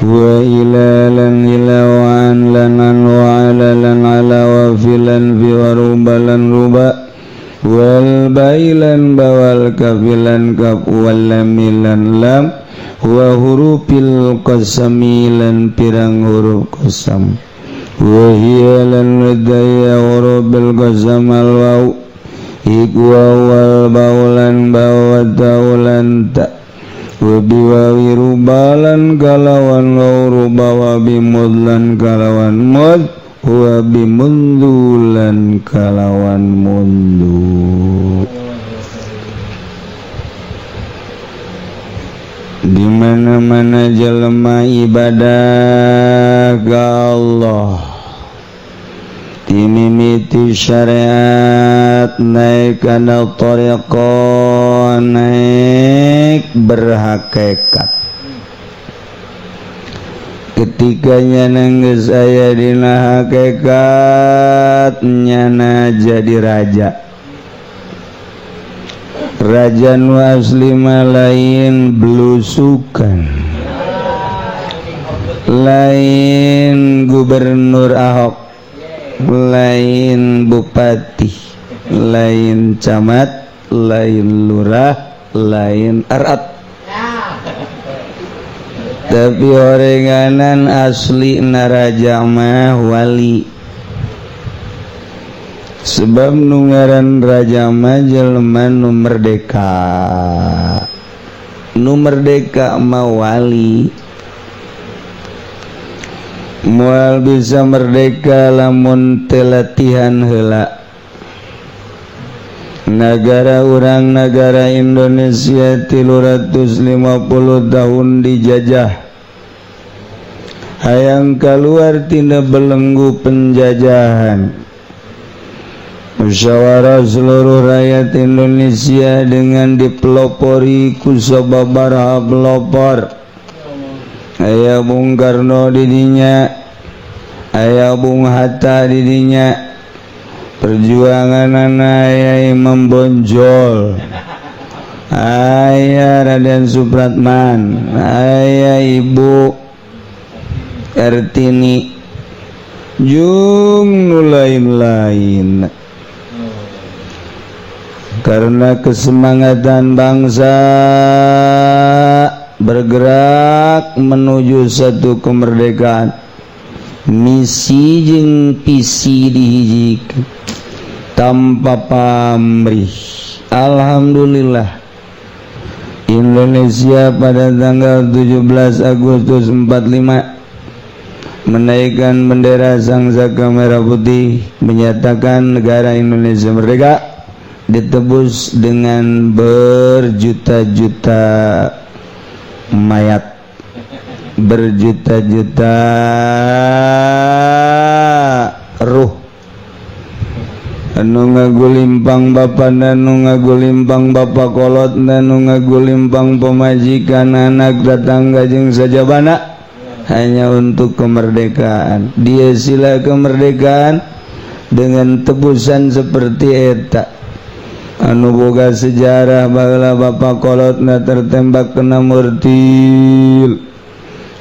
wa ilalan ilawan lanan wa alalan ala wa filan fi wa rubalan ruba wal bailan bawal kafilan kaf wal lamilan lam wa hurufil qasamilan pirang huruf qasam wa hiya lan wadaya hurufil qasam al waw iku wal baulan bawa taulan ta wabiwawi rubalan kalawan waw rubawa bimudlan kalawan mud wabimundulan kalawan mundu di mana-mana jelema ibadah ka Allah timimiti syariat naik kana tariqah naik berhakikat ketikanya nanggeus aya dina hakikat nyana jadi raja raja nu asli lain belusukan lain gubernur Ahok lain bupati lain camat lain lurah lain arat tapi orenganan asli naraja mah wali sebab nungaran raja mah jelema nu merdeka mah wali Moal bisa merdeka lamun teu latihan heula. Negara urang negara Indonesia 350 tahun dijajah. Hayang keluar tina belenggu penjajahan. Musyawarah seluruh rakyat Indonesia dengan dipelopori ku sababaraha pelopor. Aya Bung Karno didinya, aya Bung Hatta didinya, perjuangan aya Imam Bonjol, aya Raden Supratman, aya Ibu Ertini, jung nu lain-lain. Karena kesemangatan bangsa bergerak menuju satu kemerdekaan, misi jeung visi dihijikeun tanpa pamrih. Alhamdulillah, Indonesia pada tanggal 17 Agustus 45 menaikkan bendera Sang Saka Merah Putih, menyatakan negara Indonesia merdeka, ditebus dengan berjuta-juta mayat, berjuta-juta ruh anu ngagulimpang bapana, anu ngagulimpang bapa kolot, anu ngagulimpang pemajikan, anak tetangga jeung sajabana, hanya untuk kemerdekaan. Dia sila kemerdekaan dengan tebusan seperti eta anu boga sejarah baheula bapa kolotna tertembak kena murtil,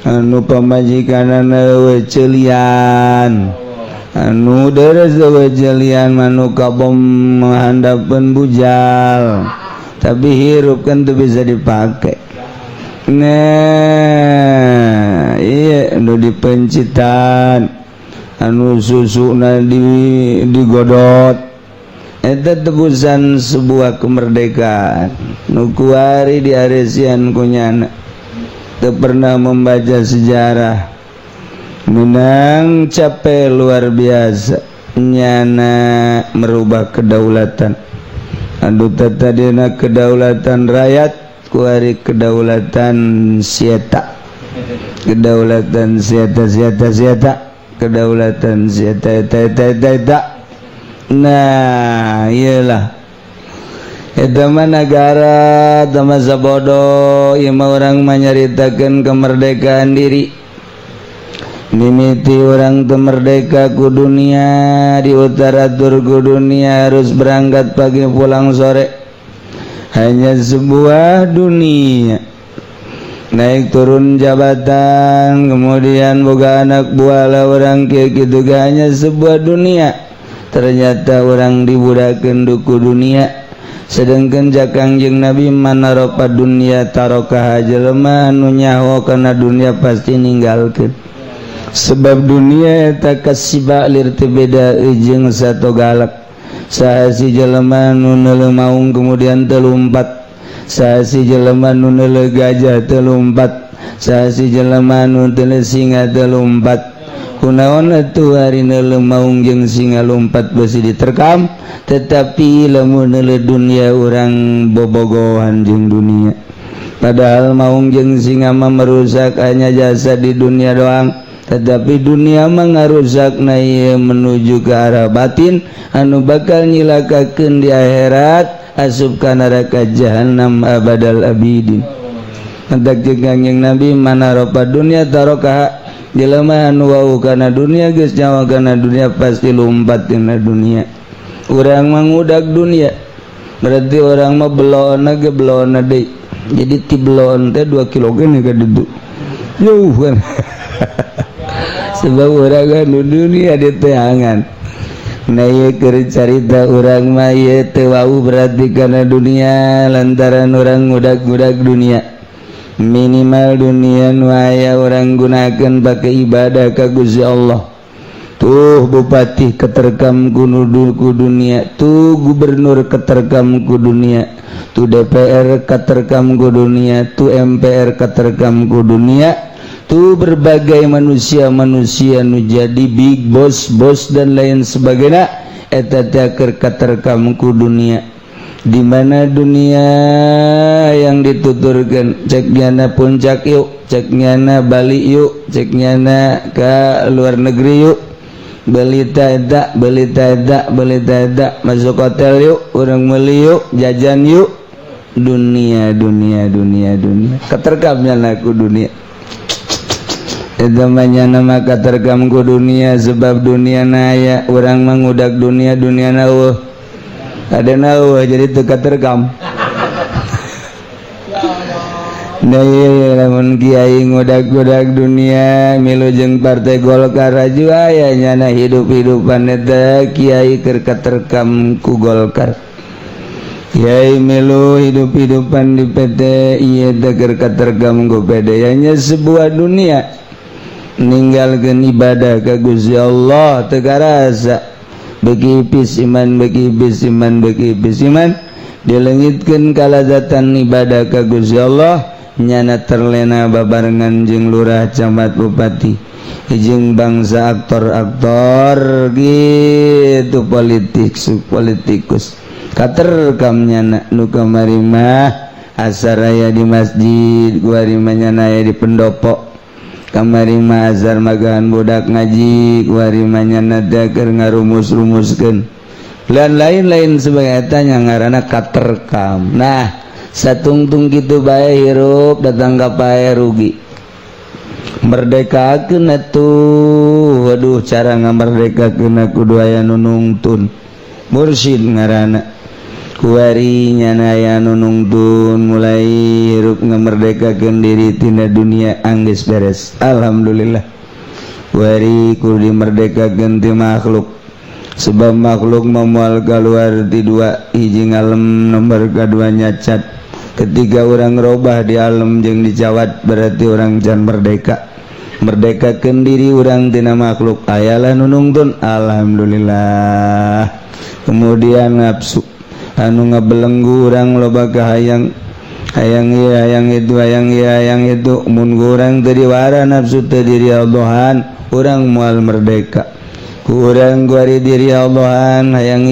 anu pamajikanana we celian, anu deres we celian manu kabom menghandapkeun bujal, tapi hirup kan teu bisa dipake. Nah, iya anu dipencitan, anu susuna digodot. Eta tebusan sebuah kemerdekaan. Nu kuari di aresian kunyana teu pernah membaca sejarah. Menang capek luar biasa, nyana merubah kedaulatan. Anu tadina kedaulatan rakyat, kuari kedaulatan sieta. Kedaulatan sieta, kedaulatan sieta. Nah, iyalah eta mah negara teu masa bodoh, ieu mah urang manyaritakeun kemerdekaan diri. Mimiti orang teu merdeka ku dunia, di utara tur ku dunia, harus berangkat pagi pulang sore. Hanya sebuah dunia, naik turun jabatan, kemudian boga anak buah lah orang kieu-kitu, hanya sebuah dunia. Ternyata orang dibudakeun duku dunia, sedangkan jakang jeung Nabi manaropa dunia tarokaha, jelema anu nyaho kana dunia pasti ninggalkeun. Sebab dunia eta kasiba lir teu beda jeung sato galak. Sahasi jelema nu neuleuh maung kemudian teu lumpat, sahasi jelema nu neuleuh gajah teu lumpat, sahasi jelema nu teu singa teu lumpat. Kunaon atuh ari neuleuh maung jeung singa lompat beusi diterkam, tetapi lamun neuleuh dunia urang bobogohan jeung dunia. Padahal maung jeung singa mah merusak hanya jasa di dunia doang, tetapi dunia mah ngarusakna ieu menuju ke arah batin anu bakal nyilakakeun di akhirat, asup ka neraka jahanam abadal abidin. Hendak jeung Nabi manaropa dunia tarokaha, jelema anu wau kana dunia geus nyawa kana dunia pasti lompat tina dunia. Urang mah ngudag dunia, berarti orang mah beloonna ge beloonna deui. Jadi ti belon teh 2 kilo geuning ka ditu. Jauh kan. Sebab urang anu dunia diteangan. Nah ieu keur carita urang mah ieu teu wau berarti kana dunia lantaran urang ngudag-ngudag dunia. Minimal dunia nu aya orang gunakan pakai ibadah ka Gusti Allah. Tuh bupati keterkam ku dunia, tuh gubernur keterkam ku dunia, tuh DPR keterkam ku dunia, tuh MPR keterkam ku dunia, itu berbagai manusia-manusia nu jadi big boss dan lain sebagainya eta teh keur katerekam ku dunia. Di mana dunia yang dituturkan cek nyana puncak yuk, cek nyana Bali yuk, cek nyana ke luar negeri yuk, beli taeda masuk hotel yuk, orang meuli yuk, jajan yuk, dunia keterkamnya aku dunia. Itu nama keterkam ku dunia sebab dunia naya orang mengudak dunia nauh ada nauh jadi teka terekam. Nah lamun kiai ngodak-ngodak dunia milu jeung partai Golkar aja aya nyana hidup-hidupan eta kiai keur katerekam ku Golkar. Kiai milu hidup-hidupan di PT ieu teh keur katerekam ku PD nya sebuah dunia ninggalkeun ibadah ka Gusti Allah teu karasa. Bagi bis iman dilengitkeun kalazatan ibadah ka Gusti Allah nyana terlena babarengan jeung lurah camat bupati jeung bangsa aktor gitu politikus katerekam nyana nu kamari mah asaraya di masjid kuari mah nyana aya di pendopo kamari mah azhar magahan budak ngaji kuari mah nyana teh keur ngarumus-rumuskeun lain-lain sebagai eta nya ngaranna katerekam. Nah satungtung kitu bae hirup datang ka pae rugi merdekakeun atuh. Waduh cara ngamerdekakeun kudu aya nu nungtun mursyid ngaranna kuari nyana aya nu nungtun mulai hirup ngamerdekakeun diri tina dunia anggeus beres alhamdulillah. Kuari kudu dimerdekakeun ti makhluk sebab makhluk memual keluar ti dua hiji ngalem nomor kadua nyacat. Ketika orang robah di alam jeung dicawat berarti orang can merdekakeun diri orang tina makhluk ayalah nu nungtun alhamdulillah. Kemudian nafsu anu ngabelenggu urang loba kahayang hayang itu mun urang teu diwara nafsu teu diri Allahan urang moal merdeka ku urang kuari diri Allahan hayang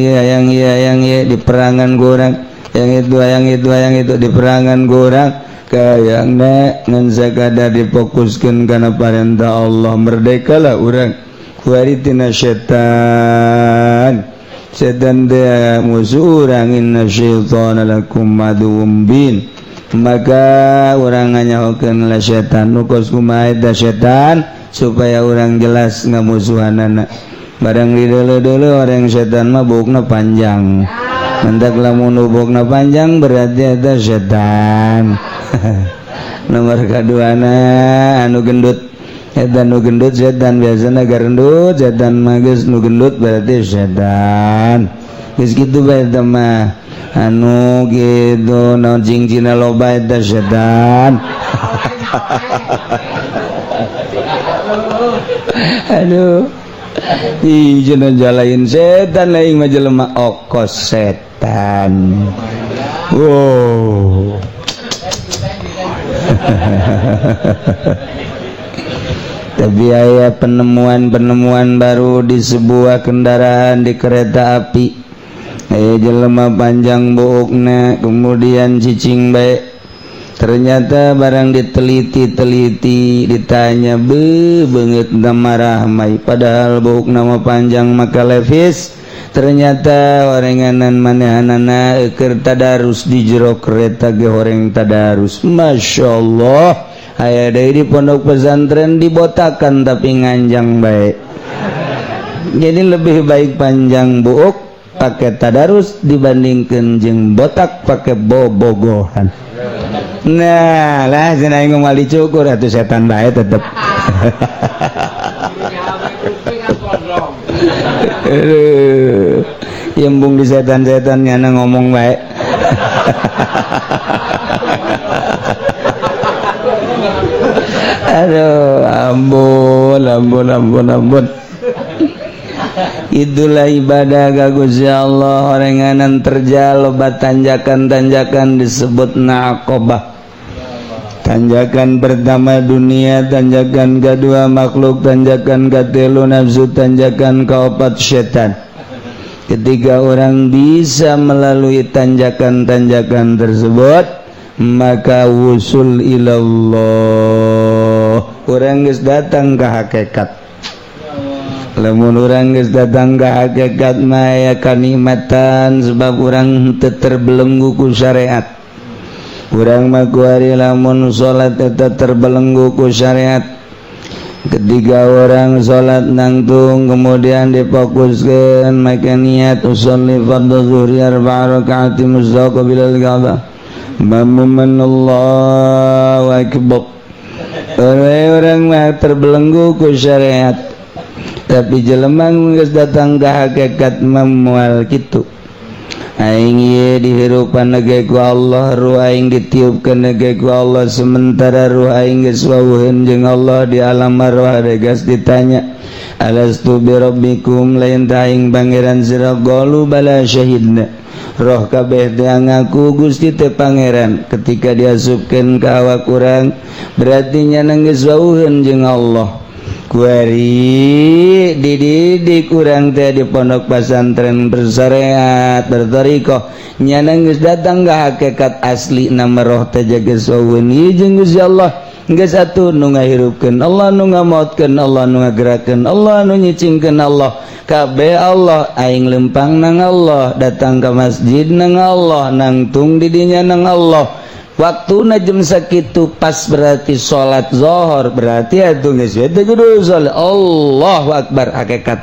ieu di perangan ku urang hayang itu di perangan ku urang kayangna ngan sakadar difokuskeun kana parentah Allah merdekalah urang kuari tina setan teh musuh urang inna syaitana lakum aduwwum bin maka urang nganyahokeun la setan nu kos kumaha eta setan supaya urang jelas ngamusuhanana barang dideuleu-deuleu orang setan mah bukna panjang mendak lamun bukna panjang berarti eta setan. Nomor kaduana anu gendut eta nu gendut setan biasana garendut setan mah geus nu gendut berarti setan geus kitu bae eta mah anu kitu naon cingcina loba eta setan. Aduh ih cenah jalain setan lain mah jelema okos setan. Wow. Tapi aya penemuan baru di sebuah kendaraan di kereta api. Aya jelema panjang buukna kemudian cicing bae. Ternyata barang diteliti ditanya beungeut marah mai padahal buukna mah panjang maka levis. Ternyata orenganan manehanana keur tadarus di jero kereta ge horeng tadarus. Masyaallah. Aya deui di pondok pesantren dibotakan tapi nganjang baik. Jadi lebih baik panjang buuk pakai tadarus dibandingkan jeung botak pakai bobogohan. Nah lah cenah aing moal dicukur atuh setan bae tetep. Yembung di setan-setan nyana ngomong bae. Aduh, ampun. Itulah ibadah ka Gusti Allah orenganan terjal loba tanjakan-tanjakan disebut naqobah. Tanjakan pertama dunia, tanjakan kedua makhluk, tanjakan ketiga nafsu, tanjakan keempat setan. Ketika orang bisa melalui tanjakan-tanjakan tersebut, maka wusul ilallah, orang geus datang ke hakikat. Lamun urang geus datang ka hakikat mah aya kanikmatan sebab urang teu terbelenggu ku syariat. Urang mah kuari lamun salat teu terbelenggu ku syariat. Ketika orang salat nangtung kemudian difokuskeun make niat usolli fardhu zuhri 4 rakaat mustaqbilal Ka'bah. Allahu akbar. Orang mah terbelenggu ku syariat. Tapi jelema geus datang ka hakikat moal kitu. Aing ieu dihirupan nage ku Allah, ruh aing ditiupkeun nage ku Allah, sementara ruh aing geus wawuheun jeung Allah di alam arwah geus ditanya, alastu bi rabbikum, lain ta aing pangeran sira, qalu bala syahidna. Roh kabeh teh ngaku Gusti teh pangeran. Ketika diasupkeun ka awak urang, berarti nya geus wawuheun jeung Allah. Kuari dididik urang teh di pondok pesantren bersyariat berthariqah nyana geus datang ka hakikat asli nama roh teh geus wawuheun ieu jeung Gusti Allah. Geus atuh nu ngahirupkeun Allah, nu ngamaotkeun Allah, nu ngagerakeun Allah, nu nyicingkeun Allah. Kabeh Allah, aing lempang nang Allah, datang ka masjid nang Allah, nangtung di dinya nang Allah. Waktuna jam sakitu pas berarti sholat zuhur, berarti atuh geus teh kudu sholat Allahu akbar hakikat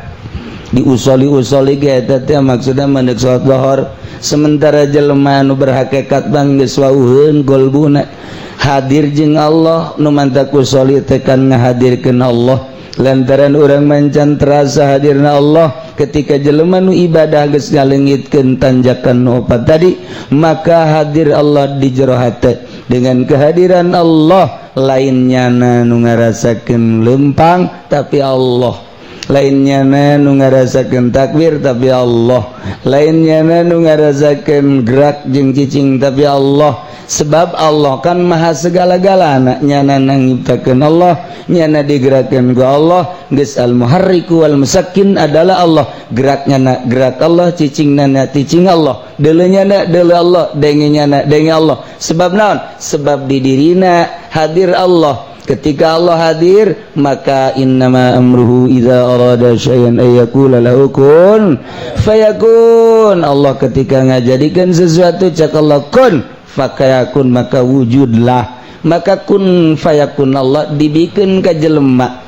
diusoli-usoli ge eta teh maksudna mendeuk sholat zuhur. Sementara jelema anu berhakikat bang geus wawuheun qalbuna hadir jeung Allah, nu mantak usoli teh kan ngahadirkeun Allah. Lantaran urang mancan terasa hadirna Allah ketika jelema nu ibadah geus ngaleungitkeun tanjakan nu opat tadi, maka hadir Allah di jero hate. Dengan kehadiran Allah lainnya nu ngarasakeun lempang tapi Allah, lainnya nu ngarasakeun takbir tapi Allah, lainnya nu ngarasakeun gerak jeung cicing tapi Allah. Sebab Allah kan maha segala-galana, nyana ngiptakeun Allah, nyana digerakkeun ku Allah. Geus al-muharriku wal musakkin adalah Allah. Geraknya gerak Allah, cicingna cicing Allah, deuleunya deuleu Allah, dengenya denge Allah. Sebab naon? Sebab di dirina hadir Allah. Ketika Allah hadir, maka innama amruhu idza arada syai'an ayyaqula lahu kun fayakun. Allah ketika ngajadikeun sesuatu cak Allah kun fakayakun, maka wujudlah. Maka kun fayakun Allah dibikeun ka jelema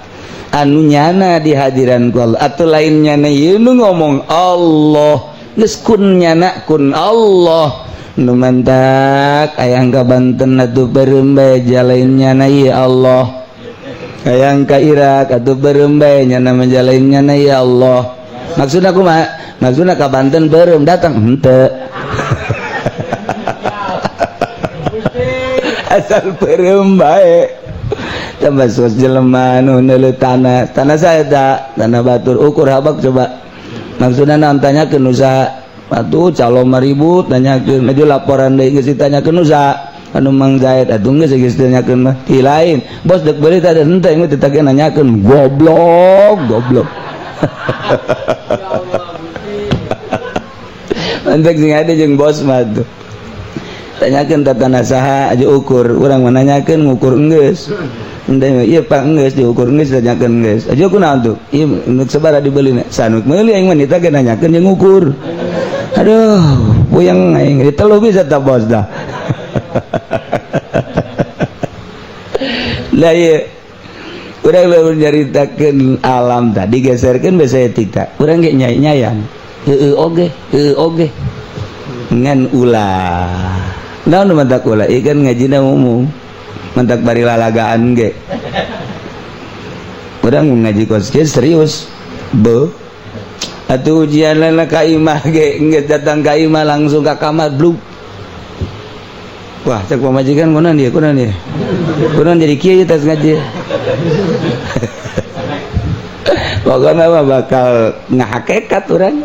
anu nyana di hadiran ku Allah. Atuh lain nyana ieu nu ngomong Allah, geus kun nyana kun Allah. Nu mantak ayang ka Banten atuh beureum bae jalain nyana ieu Allah. Ayang ka Irak atuh beureum bae nyana menjalain nyana ieu Allah. Maksudna kumaha? Maksudna ka Banten beureum datang henteu. Asal beureum bae. Tambah sos jelema anu neuleuh tanah saya tak tanah batur ukur habak coba. Maksudna naon tanyakeun usaha. Atuh calon maribut nanyakeun maju laporan deui geus ditanyakeun usaha anu Mang Zaid atuh geus ditanyakeun mah ti lain bos deuk beuri teh henteu engke ditagih nanyakeun goblok Antek sing ade jeung bos mah tuh tanyakeun tatana saha aja ukur urang mah nanyakeun ngukur geus endeu ieu Pak geus diukur geus tanyakeun geus aja kunaon tuh ieu nu sabaraha dibeulina sanuk meuli aing mah ditagih nanyakeun jeung ngukur. Aduh, puyeng aing ditelu bisa tak bos dah. Lah ieu urang lamun nyaritakeun alam tadi geserkeun basa etika. Urang ge nyayang. Heueuh oge. Ngan ulah. Naon mantak ulah? Ieu kan ngajina umum. Mantak bari lalagaan ge. Urang ngaji kos serius. Beuh. Atuh ujianna ka imah ge geus datang ka imah langsung ka kamar bluk. Wah, cek pamajikan kunaon dia? Kunaon jadi kieu tas ngaji. Pokona mah bakal ngahakekat urang.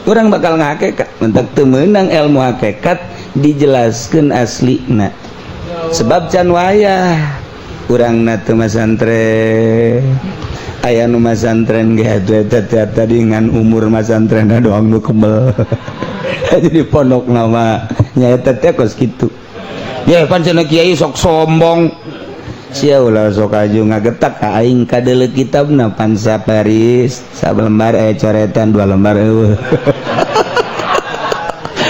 Urang bakal ngahakekat, mentak teu meunang ilmu hakikat dijelaskeun aslina. sebab can wayah urangna teu masantren aya nu masantren ge atuh eta tadi ngan umur masantrenna doang nu kebel jadi pondok nama nyaeta teh kos kitu ya pancen kiai sok sombong sia ulah sok aju ngagetak ka aing kadeuleu kitabna Pansa Paris salembar aya coretan 2 lembar eueuh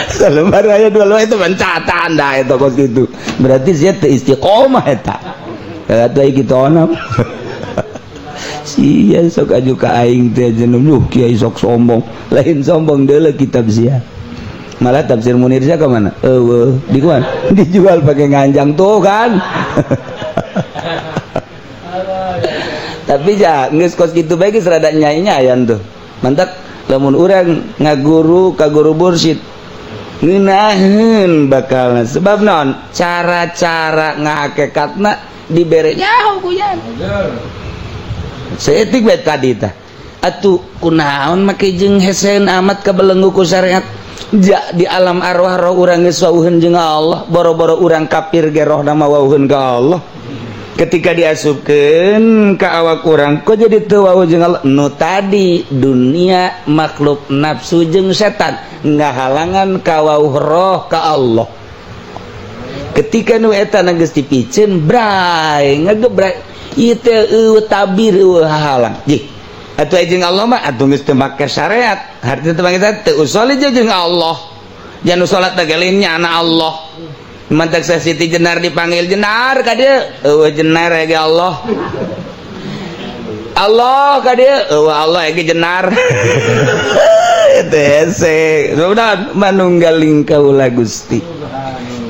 salembar aya 2 lembar itu pencatan dah eta kos kitu berarti sia teu istiqomah eta atuh ai kitu onam sia sok aju ka aing teh jeneuh kiai sok sombong lain sombong deuleu kitab sia malah tafsir Munir sia ka mana eueuh di mana dijual pakai nganjang tuh kan tapi ya geus kos kitu bae geus rada nyai-nyayan tuh mantap lamun urang ngaguru ka guru mursyid ngeunaheun bakalna sebab naon cara-cara ngahakekatna dibere nyaho ku yan seetik bae tadi tah atuh kunaon make jeung heseen amat kabelenggu ku syariat ja di alam arwah roh urang geus wauheun jeung Allah boro-boro urang kafir ge rohna mah wauheun ka Allah ketika diasupkeun ka awak urang kok jadi teu wauh jeung Allah nu tadi dunia makhluk nafsu jeung setan ngahalangan ka wauh roh ka Allah ketika nu eta geus dipiceun bray ngagebray ieu teh eueuh tabir eueuh halang jih atuh jeung Allah mah atuh geus teu make syariat harti teu make teu usul jeung Allah jangan salat tegelinnya anak Allah mantak sa Siti Jenar dipanggil Jenar ka dieu eueuh Jenar ge Allah Allah ka dieu eueuh Allah ge Jenar tese sudah manunggaling kaula Gusti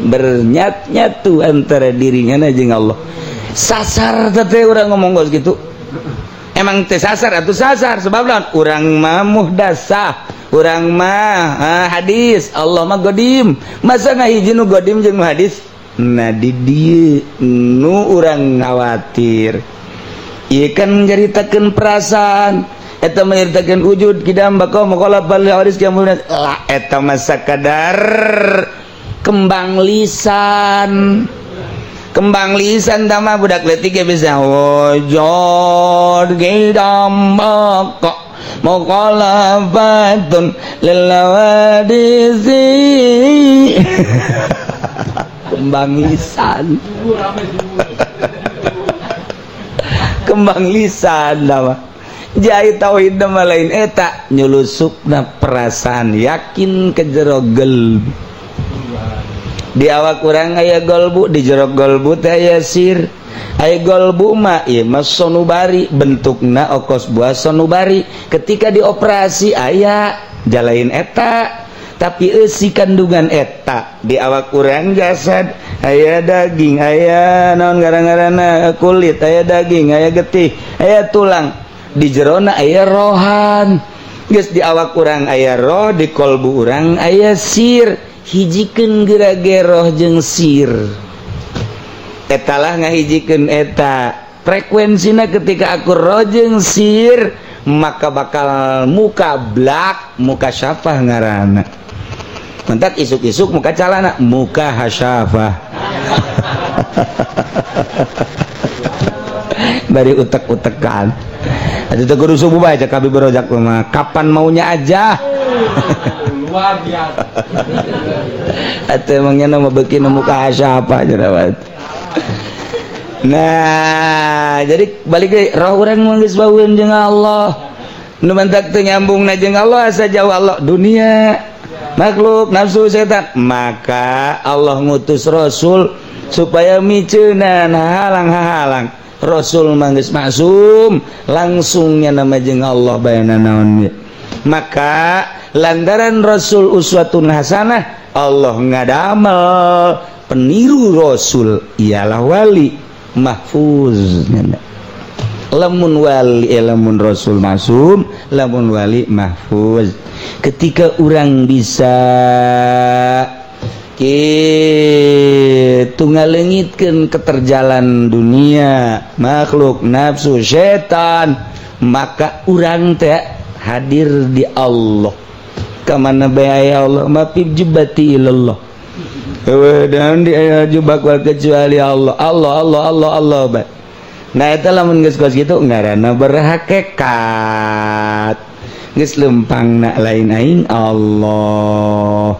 bernyat-nyatu antara dirinya jeung Allah sasar teh urang ngomong geus kitu emang teh sasar atuh sasar sebab naon urang mah muhdasah urang mah hadis Allah mah godim masa ngahiji nu godim jeung nu hadis nah di dieu nu urang khawatir ieu kan menceritakeun perasaan eta menceritakeun wujud kidam baqau maqala bal hadis kiamuna eta mah sakadar kembang lisan tamah budak leutik ge bisa wujud kidam baqau muqalafatun lillawadisi kembang lisan nama jahit tauhid nama lain eta nyulusukna perasaan yakin ke jero gelbu di awak urang aya golbu di jero golbu teh aya sir aya golbu mah ieu mah sonubari bentukna okos buah sonubari ketika dioperasi aya jalain eta tapi eusi kandungan eta di awak urang jasad aya daging aya naon garang-garana kulit aya daging aya getih aya tulang di jerona aya rohan geus di awak urang aya roh di kolbu urang aya sir hijikeun gerage roh jeung sir eta lah ngahijikeun eta frekuensina ketika aku roh jeung sir maka bakal muka blak muka syafah ngaranna mentak isuk-isuk muka calana muka hasyafah bari utek-utekan atuh teh kudu subuh bae cak Habib Rojak mah kapan maunya aja luar biasa atuh emangnya nama beuki nu muka hasyafah jerawat. Nah jadi balik ke roh urang mah geus baueun jeung Allah nu mantak teu nyambungna jeung Allah asa jauh Allah dunia makhluk nafsu setan maka Allah ngutus Rasul supaya miceunan halang-halang Rasul mah geus maksum langsungnya nama jeung Allah baeuna naon maka lantaran Rasul uswatun hasanah Allah ngadamel peniru Rasul ialah wali mahfuz lamun wali lamun Rasul masum lamun wali mahfuz ketika orang bisa kitu ngalengitkeun keterjalan dunia makhluk nafsu setan maka urang teh hadir di Allah kamana bae Allah mapib jibati ilallah dan jubak wal kecuali Allah Allah Allah Allah Allah ba. Nah eta lamun geus kos kitu ngaranna berhakikat geus lempangna lain aing Allah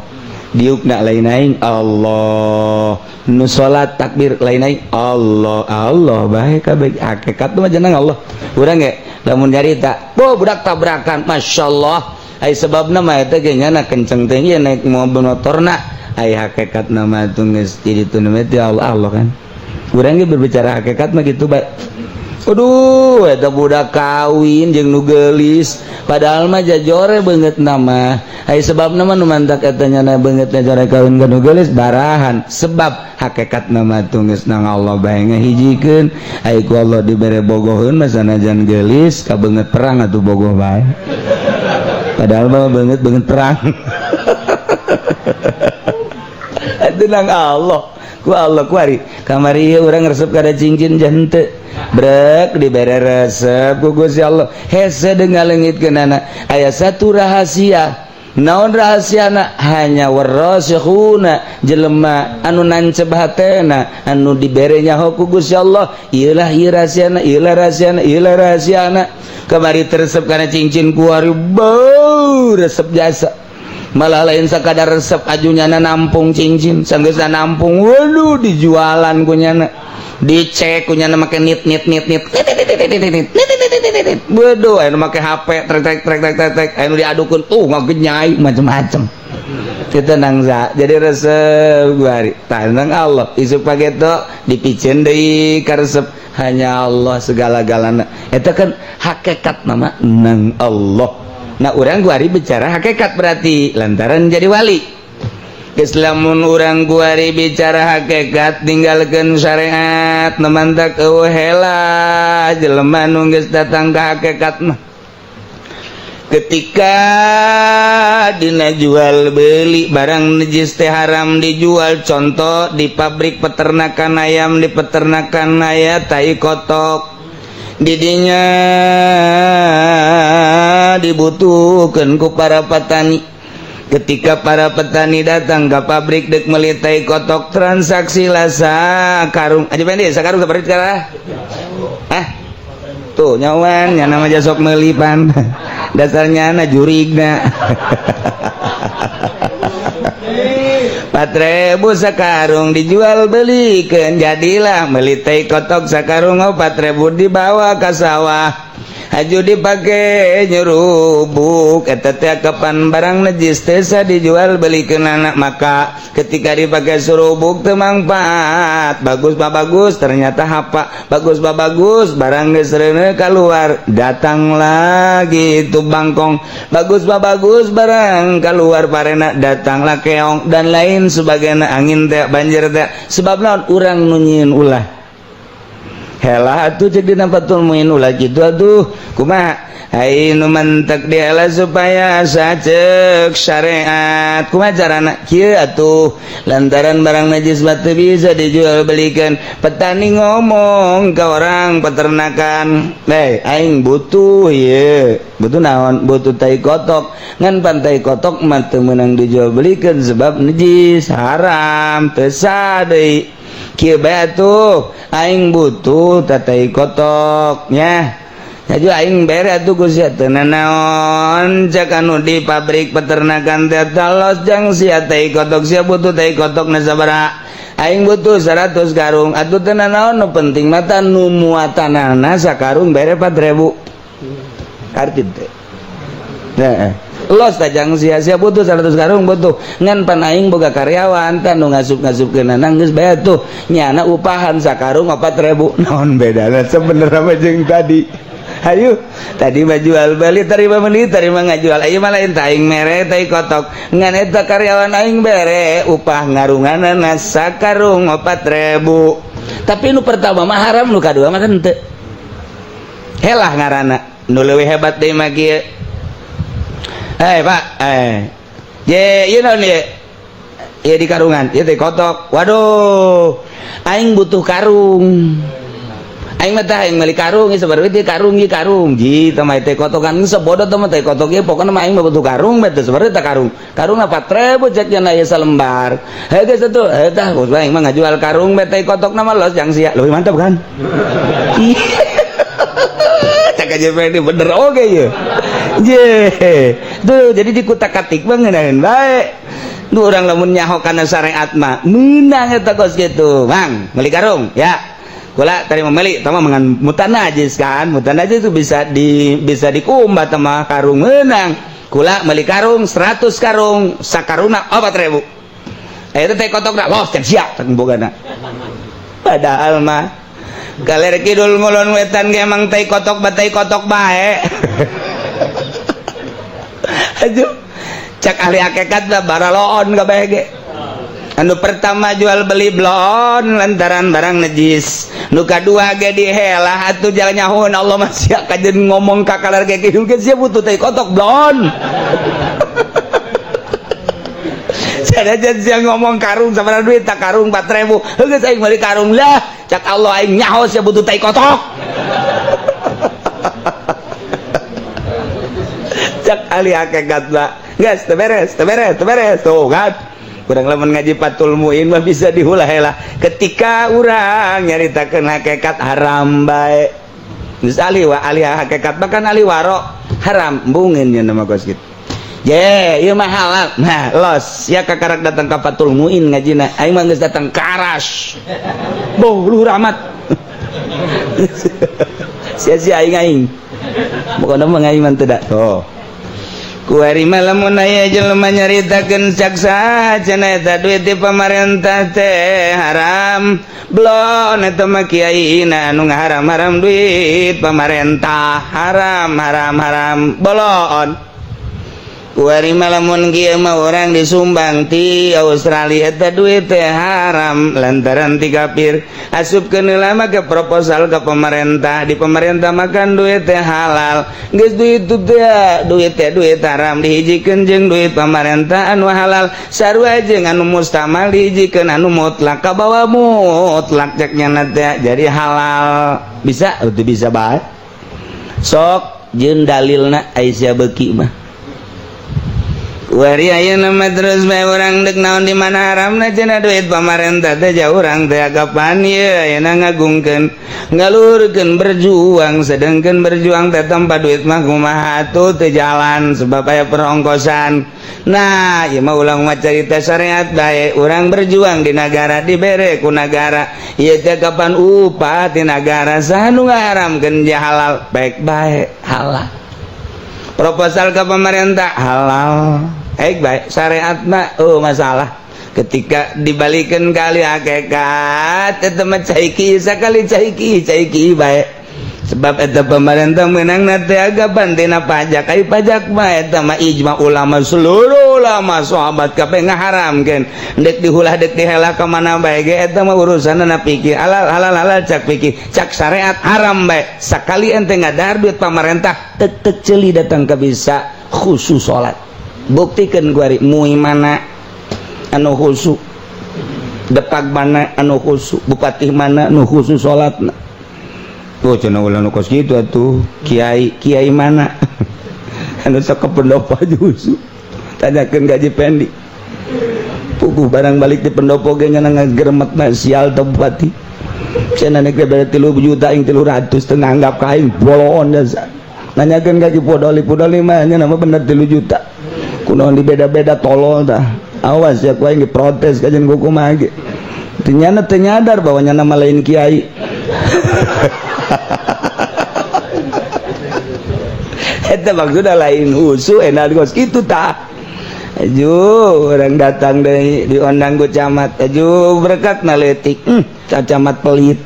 diukna lain aing Allah nu salat takbir lain aing Allah Allah bae kabeh hakikat mah jeneng Allah urang ge lamun nyarita budak tabrakan masyaallah ai sebabna mah eta ge nyana kenceng teh ieu naik mobil motorna ai hakikat nama tu geus jadi tu nama Allah Allah kan urang ge berbicara hakikat mah kitu bae. Aduh eta budak kawin jeung nu geulis padahal mah jajore beungeut nama ai sebabna mah nu mantak eta nyana beungeut jajore kawin ka nu geulis barahan sebab hakikat nama tu geus nang Allah bae ngahijikeun ai ku Allah dibere bogoheun mah sanajan geulis ka beungeut perang atuh bogoh bae padahal mah beungeut perang itu nang Allah ku Allah ku ari kamari urang resep kada cincin jante brek dibere resep ku Gusti Allah hese dengalengitkeunana aya satu rahasia naon rahasiana hanya warasikhuna jelema anu nancep hatena anu dibere nyaho ku Gusti Allah ieulah ieu rahasiana ieulah rahasiana ieulah rahasiana kamari resep kana cincin ku ari bau resep jasa malah lain sakadar resep ajunyana nampung cincin sanggeusna nampung waduh dijualan kunyana dicek kunyana make nit waduh anu make HP trek anu diadukeun ngagenyai macem-macem kita nangza jadi resep guari tanang Allah isuk pageto dipicen deui ka resep hanya Allah segala-galana eta kan hakikat nama nang Allah. Nah urang guari bicara hakikat berarti lantaran jadi wali Islamun urang guari bicara hakikat tinggalkan syariat nemantak hela jelema nu geus datang ka hakikat mah ketika dina jual beli barang najis teh haram dijual contoh di pabrik peternakan ayam di peternakan aya tai kotok didinya dibutuhkan ku para petani ketika para petani datang ke pabrik dek melitai kotok transaksi lasa karung aja pendek sakarung seperti sekarang tuh nyawan yang nama jasok melipan dasarnya na jurigna 4.000 sakarung dijual belikan jadilah melitai kotok sakarung 4.000 dibawa ke sawah haju dipake nyerubuk eta teh kapan barang najis teh dijual belikeun anak maka ketika dipake surubuk teu mangfaat bagus mah bagus ternyata hapa bagus mah bagus barang geus reuneu keluar datang lagi itu bangkong bagus mah bagus barang keluar parena datanglah keong dan lain sebagainya angin teh banjir teh sebab naon urang nu nyieun ulah helah atuh cek dina patul muin ulah kitu atuh kumaha ai nu mantek diela supaya sacek syariat kumaha carana kieu atuh lantaran barang najis teu bisa dijual belikan petani ngomong ke orang peternakan aing butuh ieu butuh naon butuh tai kotok ngan pantai kotok mah teu meunang dijual belikan sebab najis haram teu sah deui kieu bae atuh aing butuh tatai kotoknya jadi aing bere atuh Gusti teu naon cak anu di pabrik peternakan teh talos jang sia tai kotok sia butuh tai kotok na sabaraha aing butuh 100 karung atuh teu naon nu penting mah nu muatanana sakarung bere 4.000 kartid teh los tajang sia-sia butuh 100 karung butuh ngan pan aing boga karyawan tan nu ngasup-ngasupkeun nang geus bae tuh nyana upahan sakarung 4.000 naon bedana sebenarnya mah jeung tadi hayu tadi mah jual beli terima ngajual ayeuna mah lain aing mere tai kotok ngan eta karyawan aing bere upah ngarunganana sakarung 4.000 tapi nu pertama mah haram nu kadua mah kan teu helah ngaranna nu leuwih hebat deui mah kieu Pak, you know nih, ya di karungan, ya di kotok. Waduh, aing butuh karung. aing mah teh aing meuli karung ieu sabareu teh karung ji teh teh kotokan sebodoh teh mah teh kotok ieu pokona mah aing mah butuh karung teh sabareu teh karung 4.000 cek cenah ieu salembar he geus atuh tah aing mah ngajual karung teh kotokna mah los jang sia leuwih mantap kan cak aja ini bener oge ieu je tuh jadi dikutak-katik banget bae tuh urang lamun nyaho kana syariat mah meunang eta kos kitu mang meuli karung ya kula tadi memeli tama mangan mutan najis kan mutan najis itu bisa dikumbat sama karung menang kula meuli karung 100 karung sakaruna 4.000 eta teh kotokna los cek sia teh bogana padahal mah galer kidul ngulon wetan ge emang teh kotok bae aduh cak ahli hakikat lah baraloon kabeh ge anu pertama jual beli blon lantaran barang najis nu kadua ge dihelah atuh jangan nyahoon Allah masih kajen ngomong kakalar ge kieu ge sia butuh teh kotok blon sadajan sia ngomong karung sabaraha duit tak karung 4.000 geus aing meuli karung lah cak Allah aing nyaho sia butuh teh kotok cak ahli hakikat lah geus teu beres tuh kan kurang lamun ngaji Fathul Muin mah bisa diulah-ulah ketika urang nyaritakeun hakikat haram bae geus ahli hakikat bahkan ahli waro haram embungeun nya nama kos kitu ye ieu mah halal nah los sia kakarak datang ka Fathul Muin ngajina aing mah geus datang ka Arash boh luhur amat sia-sia aing pokona mah aing mah teu da oh kuari malamun aya jelema nyaritakeun caksa cenah eta duit ti pamarentah teh haram blon eta mah kiaina anu ngaharam-haram duit pamarentah haram bolon kuari malamun kieu mah urang disumbang ti Australia eta duit teh haram lantaran ti kafir asupkeun heula mah ke proposal ka pemerintah di pemerintah makan duit teh halal geus duit duit haram dihijikeun jeung duit pemerintah anu halal sarua jeung anu mustamal dihijikeun anu mutlak ka bawah mutlak cek nya teh jadi halal bisa atau bisa bae sok jeung dalilna Aisyah beuki mah wari ayeuna mah terus bae urang deuk naon di mana haramna cenah duit pamarentah teh ja urang teh agapan ieu ayeuna ngagungkeun ngaluhurkeun berjuang sedengkeun berjuang teh tanpa duit mah kumaha atuh teu jalan sebab aya perongkosan nah ieu mah ulang mah carita syariat bae urang berjuang di negara dibere ku negara ieu teh kapan upah ti negara saha nu ngaharamkeun ja halal baik-baik halal proposal ke pemerintah halal baik syariat mah masalah ketika dibalikin kali hakikat eta mah caiki sakali caiki baik sebab eta pemerintah menang teh agapan tina pajak ai pajak mah eta mah ijma ulama seluruh ulama sahabat kabeh ngaharamkeun dek diulah dek dihela ka mana bae ge eta mah urusanna pikir halal cak pikir cak syariat haram bae sakali ente ngadahar duit pemerintah tek ceuli datang ka bisa khusus salat buktikeun kuari mui mana anu khusus depag mana anu khusus bupati mana anu khusus salatna tuh cenah ulah nu kos kitu atuh kiai mana anu sok ke pendopo justru tanyakeun gaji pendi puguh barang balik di pendopo ge ngan ngageremetna sial teh bupati cenah nek bere 3 juta ing 300 teu nganggap ka aing bolon jasa nanyakeun gaji podoli mah nya nama bener 3 juta kunaon dibeda-beda tolol tah awas ya ku aing protes kajen kumaha ge ternyata teu nyadar bahwa nya nama lain kiai eta maksudna lain husu enak kos kitu tah aju orang datang dari diundang ku camat aju berkatna leutik camat pelit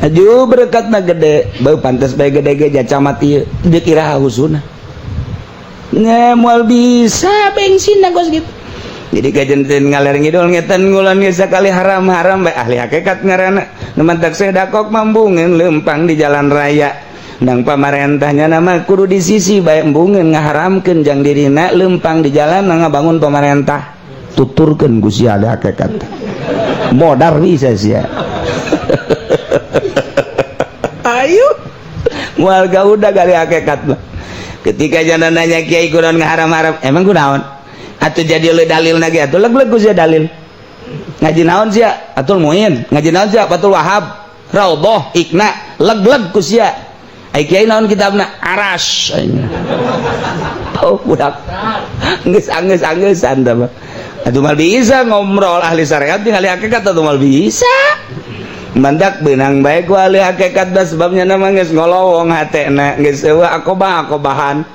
aju berkatna gede beu pantes bae gede ge camat ieu dikira husuna moal bisa bensin kos kitu jadi kajenteun ngaler ngidul ngetan ngulon geus sakali haram bae ahli hakikat ngaranna numantak sedakok mambungeun leumpang di jalan raya nang pamarentahnya nama kudu di sisi bae embungeun ngaharamkeun jang dirina leumpang di jalan ngabangun pamarentah tuturkeun ku sia ahli hakikat modar bisa sia ayo mual udah kali hakikat mah. Ketika jangan nanya kiai kunaon ngaharam-haram, emang kunaon? Atuh jadi oleh dalil lagi atuh leg-leg ku sia dalil. Ngaji naon sia? Atul Muin. Ngaji naon sia? Fathul Wahab, Raudhah, Iqna, leg-leg ku sia. Ai kiai naon kitabna? Aras. Oh budak. Geus-geus-geus mah. Atuh mal bisa ngomrol ahli syariat tinggal hakikat atuh mal bisa. Mandak benang baik ku ahli hakikat dah sebabnya nama geus ngolowong hatena geus eueuh akobahan.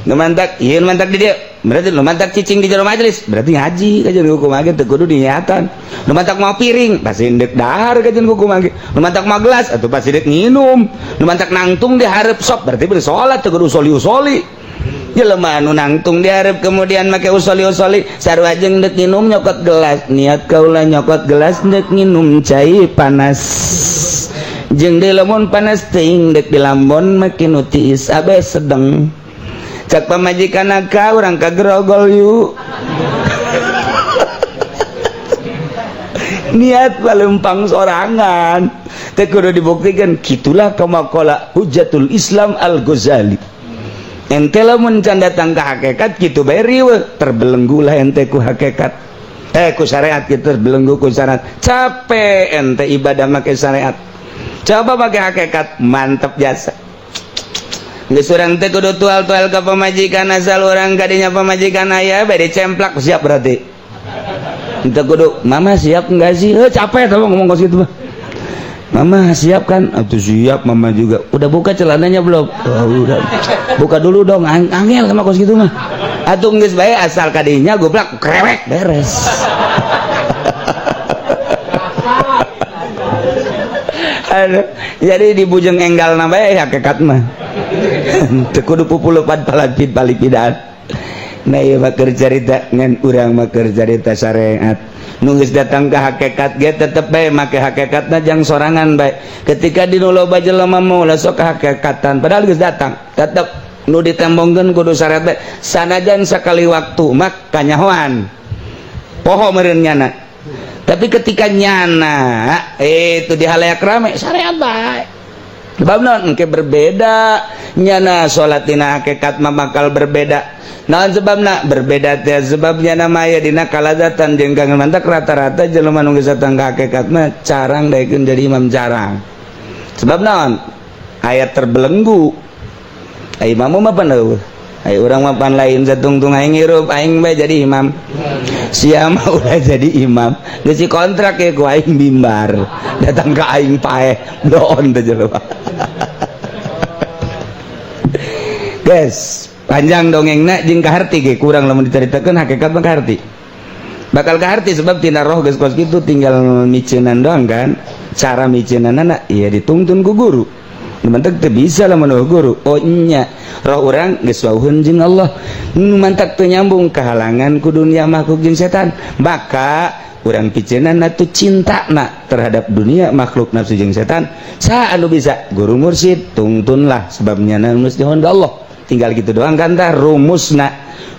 Nu mantak ieu mantak di dieu berarti nu mantak cicing di jero majelis berarti ngaji kajian hukum age teu kudu diniatan. Nu mantak mau piring pasti endek dahar kajian hukum age. Nu mantak mau gelas atuh pasti dek nginum. Nu mantak nangtung di hareup sop berarti beri salat teu kudu usoli-usoli. Jelema anu nangtung di hareup kemudian make usoli-usoli sarua jeung dek nginum nyokot gelas niat kaula nyokot gelas dek nginum cai panas. Jeung di lamun panas teuing dek di lambon make nu tiis abe sedeng. Cak pamajikan ka urang kagerogol yuk. Niat palempang sorangan teh kudu dibuktikan kitulah kama qala Hujjatul Islam Al-Ghazali. Ente lamun can datang ka hakikat kitu bae riweuh terbelenggulah ente ku hakikat. Ku syariat kitu terbelenggu ku syariat. Capek ente ibadah make syariat. Coba make hakikat mantep jasa. Geus urang teh kudu tual-tual ka pamajikan asal urang kadinya pamajikan aya bae dicemplak siap berarti. Teu kudu mama siap enggak sih? Capek tah ngomong kos gitu mah. Mama siap kan? Atuh siap mama juga. Udah buka celananya belum? Oh, udah. Buka dulu dong. Angel sama kos gitu mah. Atuh geus bae asal kadinya goblok krewek beres. Aduh, jadi dibujeng enggal na bae hakikat mah. Teu kudu pupulupan palipidaan. Nah ieu mah keur carita ngan urang mah keur carita syariat. Nu geus datang ka hakikat ge tetep bae make hakikatna jang sorangan bae. Ketika dinu loba jelema mau sok ka hakikatan padahal geus datang, tetep nu ditembongkeun kudu syariat bae. Sanajan sakali waktu mah kanyahoan. Poho meureun nyana. Tapi ketika nyana itu di halayak rame syariat bae. Sebab naon engke berbeda nyana salat dina hakikat mah bakal berbeda. Naon sebabna berbeda teh sebabnya nama aya dina kalazatan jeung kang mantak rata-rata jelema nu geus datang ka hakikat mah carang daekeun jadi imam jarang. Sebab naon? Ayat terbelenggu. Ai imam mah paneuh. Ai urang mah pan lain satungtung aing hirup aing bae jadi imam. Sia mah udah jadi imam. Geus kontrak ya ku aing bimbar. Datang ka aing paeh doon teh jelema. Guys, panjang dongengna jeung kaharti ge kurang lamun dicaritakeun hakikat mah kaharti. Bakal kaharti sebab tina roh geus kos kitu tinggal miceunan doang kan. Cara miceunanna ya dituntun ku guru. Mantak teu bisa lamun guru. Oh nya, roh urang geus wauheun jeung Allah. Nu mantak teu nyambung kahalangan ku dunia makhluk jeung setan. Maka urang piceunana tu cintana terhadap dunia makhluk nafsu jeung setan. Sa anu bisa guru mursyid tungtunlah sebabnya geus dihon ka Allah. Tinggal gitu doang kan tah rumusna.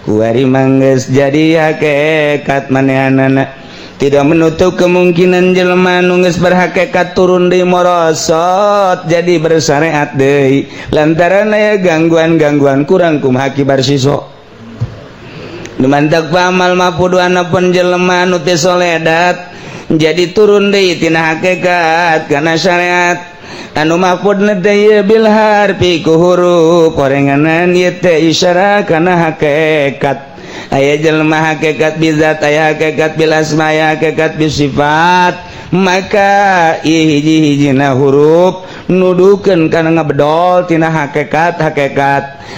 Kuari manggeus jadi hakikat manehanana. Tidak menutup kemungkinan jelema nu geus berhakikat turun di morosot jadi bersyariat deui lantaran aya gangguan-gangguan kurang kumaha kibar siso. Nu mantak pamal mapuduana pun jelema nu teu soledat jadi turun deui tina hakikat kana syariat. Anu mahfudna teh bil harfi ku huruf orenganan ieu teh isyarah kana hakikat. Aya jelema hakikat bizat aya hakikat bil asma aya hakikat bis sifat maka hiji-hijina huruf nuduhkeun kana ngabedol tina hakikat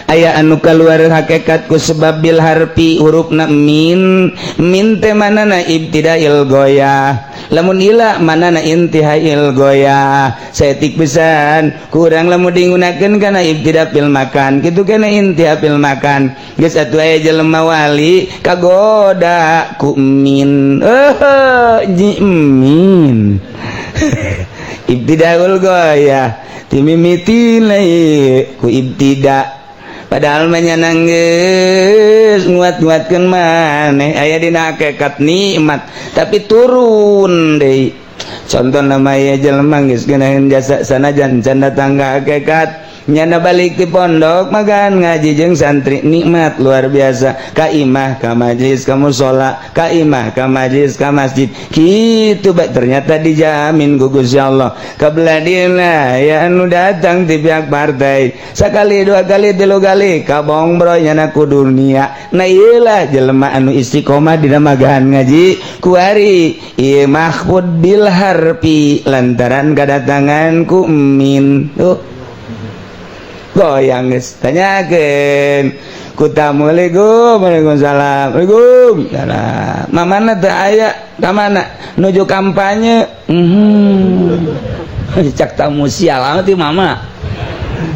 aya anu kaluar hakikat ku sebab bil harfi hurufna min teh manana ibtidail goyah lamun ila manana intihail goyah saeutik pisan kurang lamun digunakeun kana ibtida fil makan kitu kana intiha fil makan geus atuh aya jelema wali kagoda ku min min ibtidaul goyah timimiti lae ku ibtida padahal menyenang geus nguat-nguatkeun maneh aya dina hakikat nikmat tapi turun deui contoh nama ya jelema geus geunaheun jasa sanajan can datang ka hakikat nyana balik di pondok makan ngaji jeung santri nikmat luar biasa ka imah ka majlis ka mushola ka imah ka majlis ka masjid kitu bae ternyata dijamin ku Gusti Allah kabeladina ya anu datang ti pihak partai sakali dua kali tilu kali kabong bro nyana ku dunia nah ieulah jelema anu istiqomah dina magahan ngaji kuari ieu mahfud bil harfi lantaran kadatangan ku min tuh goyang geus tanyakeun ku tamu Waalaikumsalam Waalaikumsalam mamana teu aya ka mana nuju kampanye cak tamu sial amat ti mama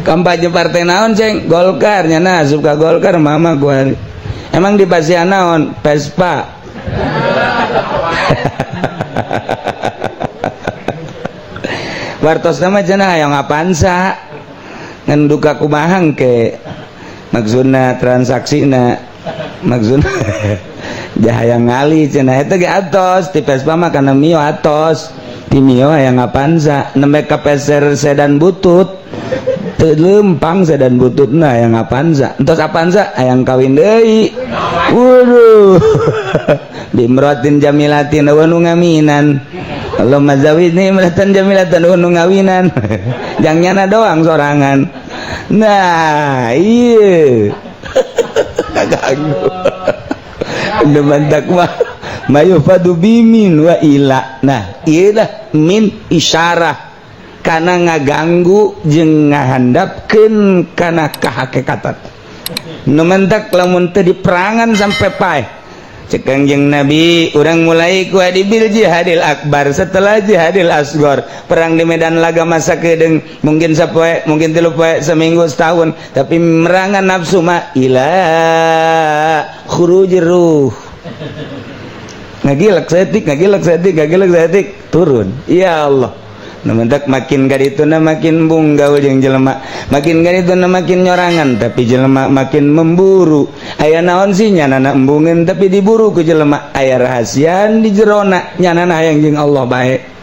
kampanye partai naon ceng Golkar nyana asup ka Golkar mama gua emang di pasian naon Vespa wartos nama cenah hayang Avanza ngan duka kumahang ke maksudna transaksina maksudna jahayang ngali cenah eta ge atos ti Vespa mah kana mio atos ti mio hayang Avanza nembe ka peser sedan butut teu lempang sedan bututna hayang Avanza entos Avanza hayang kawin deui waduh bimrotin jamilatin wa nu ngaminan Allahumma zawidni imratan jamilatan wa nu ngawinan jang nyana doang sorangan nah iya kaganggu demantak mah mayufadu bimin wa ila nah iyalah min isyarah kana ngaganggu jeung ngahandapkeun kana kahakikatan nu mentak lamun teu diperangan sampai paeh cek Kangjeng Nabi urang mulai ku hadibil jihadil akbar setelah jihadil asgor perang di medan laga masa kedeng mungkin sapoe mungkin 3 poe seminggu setahun tapi merangan nafsu mah ila khurujir ruh ngagilak setik turun ya Allah namentak makin gadituna makin bunggaul jeung jelema makin gadituna makin nyorangan tapi jelema makin memburu aya naon sih nyanana embungeun tapi diburu ku jelema aya rahasian di jerona nyanana hayang jeung Allah bae